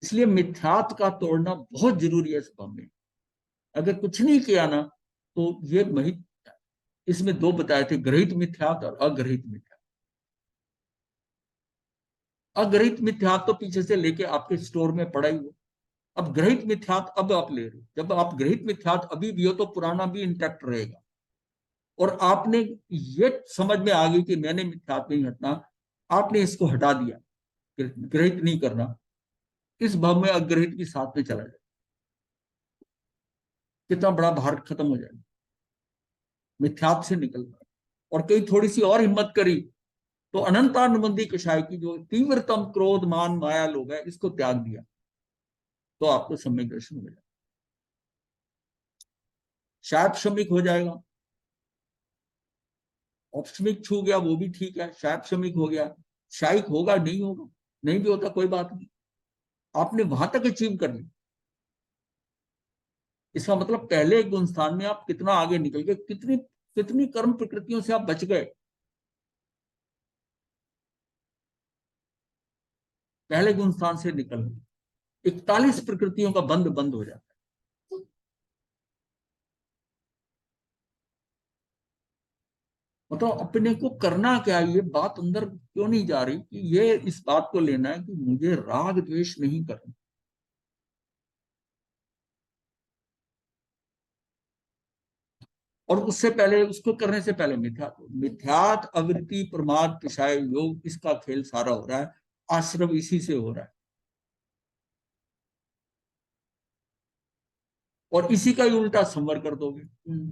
A: इसलिए मिथ्यात का तोड़ना बहुत जरूरी है इस भव में। अगर कुछ नहीं किया ना तो ये महित, इसमें 2 बताए थे, ग्रहित मिथ्यात और अग्रहित मिथ्यात। अग्रहित मिथ्यात तो पीछे से लेके आपके स्टोर में पड़ा ही हो। अब ग्रहित मिथ्यात अब आप ले रहे हो, जब आप ग्रहित मिथ्यात अभी भी हो तो पुराना भी इंटैक्ट रहेगा। और आपने ये समझ में आ गई कि मैंने मिथ्यात नहीं हटना, आपने इसको हटा दिया, ग्रहित नहीं करना, इस भाव में अग्रहित की साथ में चला जाए, कितना बड़ा भार खत्म हो जाएगा, मिथ्यात से निकल पाए। और कई थोड़ी सी और हिम्मत करी तो अनंतानुबंधी कषाय की जो तीव्रतम क्रोध मान माया लोग है, इसको त्याग दिया तो आपको सम्यक दर्शन हो जाएगा। शायद श्रमिक हो जाएगा, औपश्रमिक छू गया वो भी ठीक है, शायद श्रमिक हो गया, शायक होगा नहीं होगा, नहीं भी होता कोई बात नहीं, आपने वहां तक अचीव कर लिया। इसका मतलब पहले गुण स्थान में आप कितना आगे निकल गए, कितनी कितनी कर्म प्रकृतियों से आप बच गए। पहले गुण स्थान से निकल गए, 41 प्रकृतियों का बंद बंद हो जाता है। मतलब अपने को करना क्या है, ये बात अंदर क्यों नहीं जा रही कि ये इस बात को लेना है कि मुझे राग द्वेष नहीं करना। और उससे पहले, उसको करने से पहले मिथ्यात, मिथ्यात अवृत्ति प्रमाद पिशाय योग, इसका खेल सारा हो रहा है, आश्रम इसी से हो रहा है, और इसी का ही उल्टा संवर कर दोगे,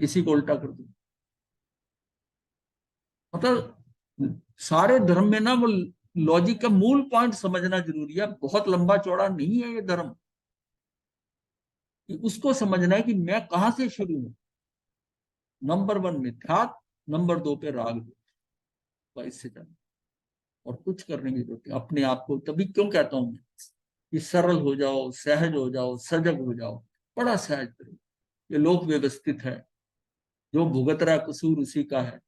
A: इसी को उल्टा कर दोगे। मतलब सारे धर्म में ना वो लॉजिक का मूल पॉइंट समझना जरूरी है, बहुत लंबा चौड़ा नहीं है ये धर्म। उसको समझना है कि मैं कहां से शुरू हूं। नंबर 1 मिथ्यात, नंबर 2 पे राग, इससे जाना और कुछ करने की जरूरत है अपने आप को। तभी क्यों कहता हूं मैं कि सरल हो जाओ, सहज हो जाओ, सजग हो जाओ, बड़ा सहज करो। ये लोक व्यवस्थित है, जो भुगत रहा है कसूर उसी का है,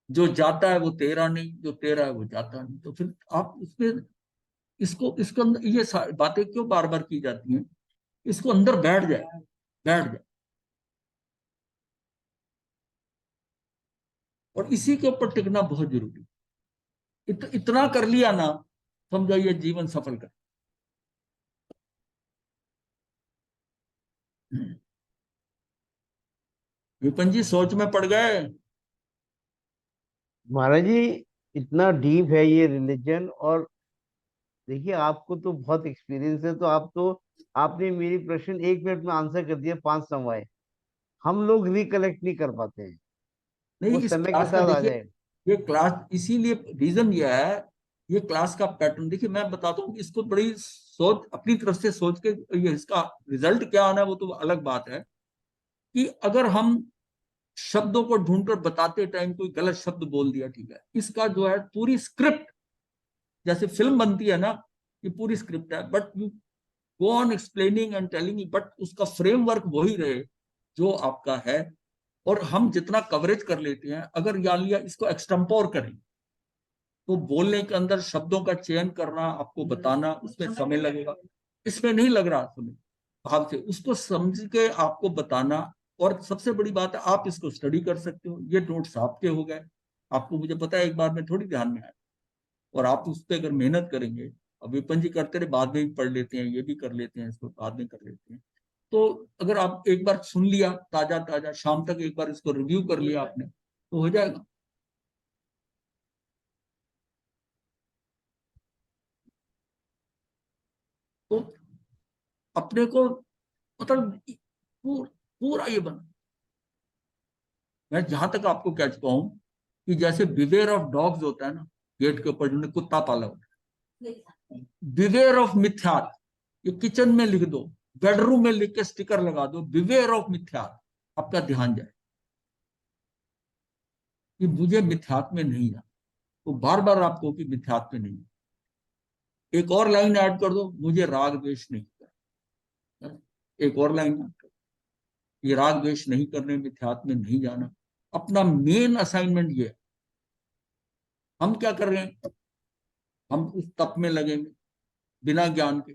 A: जो जाता है वो तेरा नहीं, जो तेरा है वो जाता नहीं। तो फिर आप उसमें इसको अंदर ये बातें क्यों बार बार की जाती हैं, इसको अंदर बैठ जाए, बैठ जाए। और इसी के ऊपर टिकना बहुत जरूरी। इतना कर लिया ना, समझो ये जीवन सफल कर। विपिन जी सोच में पड़ गए।
B: महाराज जी, इतना डीप है ये रिलीजन। और देखिए, आपको तो बहुत एक्सपीरियंस है, तो आपने मेरी प्रश्न 1 मिनट में आंसर कर दिया, 5 समवाय। हम लोग रिकलेक्ट नहीं कर पाते हैं,
A: नहीं,
B: वो
A: इस
B: समय के
A: क्लास का
B: साथ आ
A: देखिए,
B: जाए।
A: ये क्लास इसीलिए रीजन ये है, ये क्लास का पैटर्न देखिए, मैं बताता हूँ, इसको बड़ी सोच अपनी तरफ से सोच के, ये इसका रिजल्ट क्या आना है वो तो अलग बात है। कि अगर हम शब्दों को ढूंढकर बताते टाइम कोई गलत शब्द बोल दिया, ठीक है, इसका जो है पूरी स्क्रिप्ट, जैसे फिल्म बनती है ना, ये पूरी स्क्रिप्ट है, but you go on explaining and telling, but उसका फ्रेमवर्क वही रहे जो आपका है। और हम जितना कवरेज कर लेते हैं, अगर या लिया इसको एक्सटेम्पोर करें, तो बोलने के अंदर शब्दों का चयन करना, आपको बताना, उसमें समय लगेगा। इसमें नहीं लग रहा समय, भाव से उसको समझ के आपको बताना। और सबसे बड़ी बात है, आप इसको स्टडी कर सकते हो, ये नोट्स आपके हो गए। आपको, मुझे पता है, एक बार में थोड़ी ध्यान में आए, और आप उस पर अगर मेहनत करेंगे, अब विपन जी करते रहे, बाद में भी पढ़ लेते हैं, ये भी कर लेते हैं, इसको बाद में कर लेते हैं। तो अगर आप एक बार सुन लिया ताजा ताजा, शाम तक एक बार इसको रिव्यू कर लिया आपने, तो हो जाएगा। तो अपने को मतलब पूरा ये बना। मैं जहां तक आपको कह चुका हूं कि जैसे बिवेयर ऑफ डॉग्स होता है ना, गेट के ऊपर जिन्होंने कुत्ता पाला होता है, बिवेयर ऑफ मिथ्यात, ये किचन में लिख दो, बेडरूम में लिख के स्टिकर लगा दो, बिवेयर ऑफ मिथ्यात। आपका ध्यान जाए कि मुझे मिथ्यात में नहीं जाना, तो बार बार आपको कि मिथ्यात में नहीं। एक और लाइन ऐड कर दो, मुझे राग द्वेष नहीं करना। एक और लाइन ऐड कर, ये राग द्वेष नहीं करने, मिथ्यात में नहीं जाना। अपना मेन असाइनमेंट ये है। हम क्या कर रहे हैं, हम उस तप में लगेंगे बिना ज्ञान के।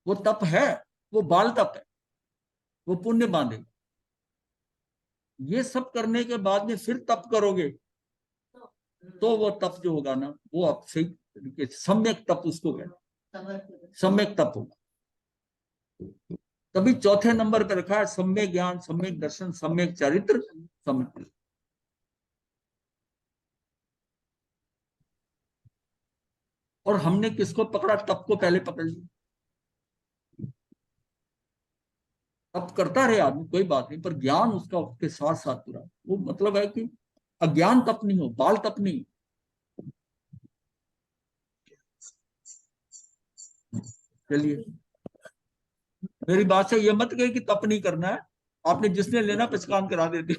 A: वो तप है, वो बाल तप है, वो पुण्य बांधेगा। ये सब करने के बाद में फिर तप करोगे, तो वो तप जो होगा ना, वो आप सही तरीके से सम्यक तप उसको कहते हैं, सम्यक तप होगा। तभी चौथे नंबर पर रखा है सम्यक ज्ञान, सम्यक दर्शन, सम्यक चरित्र, सम्यक। और हमने किसको पकड़ा, तप को पहले पकड़ लिया। तप करता रहे आदमी, कोई बात नहीं, पर ज्ञान उसका उसके साथ साथ पूरा। वो मतलब है कि अज्ञान तप नहीं हो, बाल तप नहीं। चलिए, मेरी बात से ये मत कहे कि तप नहीं करना है, आपने जिसने लेना पहचान करा देते।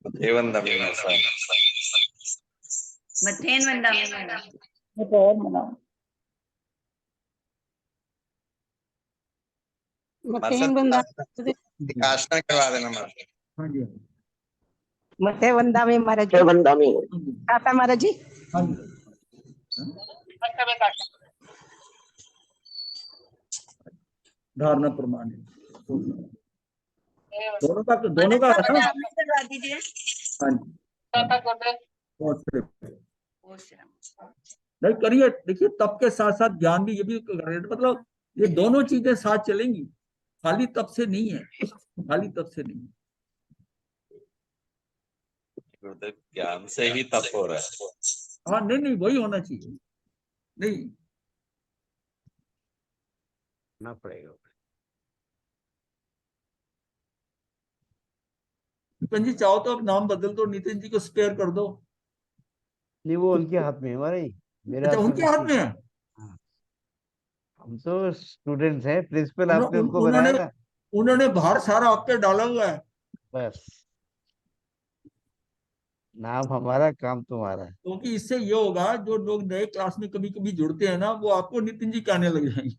C: मथेन वंदा में
D: मथेन बंदा
E: आसना करवा देना महाराज।
A: हाँ जी,
D: मथे वंदा में महाराज जी, वंदा में आता महाराज जी।
A: हाँ जी, धारणा प्रमाण है। दोनों का है ना?
C: करवा दीजिए।
A: हाँ जी, नहीं करिए। देखिए, तप के साथ साथ ज्ञान भी, ये भी करिए। मतलब ये दोनों चीजें साथ चलेंगी, खाली तप से नहीं है, खाली तप से नहीं है।
E: गुरुदेव, ज्ञान से ही तप हो रहा है।
A: हाँ, नहीं नहीं, वही होना चाहिए। नहीं,
B: ना पड़ेगा।
A: नितिन जी चाहो तो अब नाम बदल दो, नितिन जी को स्पेयर कर दो।
B: नहीं, वो उनके हाथ में है महाराज, मेरे
A: अच्छा,
B: हाथ में
A: उनके
B: कुछ
A: हाथ
B: नहीं।
A: में है।
B: हाँ, हम तो स्टूडेंट्स हैं, प्रिंसिपल आपने उनको
A: उन्होंने
B: बनाया ना।
A: उन्होंने भार सारा आप पे डाला हुआ है।
B: बस, नाम हमारा, काम तुम्हारा।
A: क्योंकि इससे ये होगा, जो लोग नए क्लास में कभी कभी जुड़ते हैं ना, वो आपको नितिन जी कहने लग जाएंगे।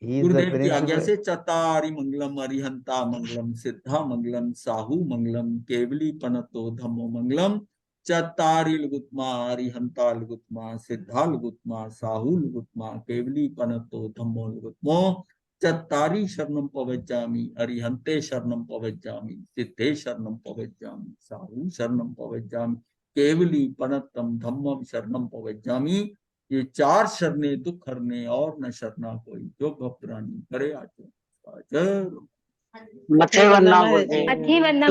B: ही इज द
A: गुरुदेव की आज्ञा
B: प्रिंसिपल।
A: से चतारि मंगलम, अरिहंता मंगलम, सिद्धा मंगलम, साहू मंगलम, केवली पनतो धम्मो मंगलम। चतारि लुगुत्मा, अरिहंता लुगुत्मा, सिद्धा लुगुत्मा, साहू लुगुत्मा, केवली पनतो धम्मो लुगुत्मो। चतारि शरणम पवज्जामि, अरिहंते शरणम पवज्जामि, सिद्धे शरणम पवज्जामि, साहू शरणम पवज्जामि, केवली पनतम धम्मम शरणम पवज्जामि। ये चार शरणे दुख हरने, और न शरणा कोई, जो भक्तरानी करे आचरण।
D: मथे वंदा बोलते हैं।
C: मथी वंदा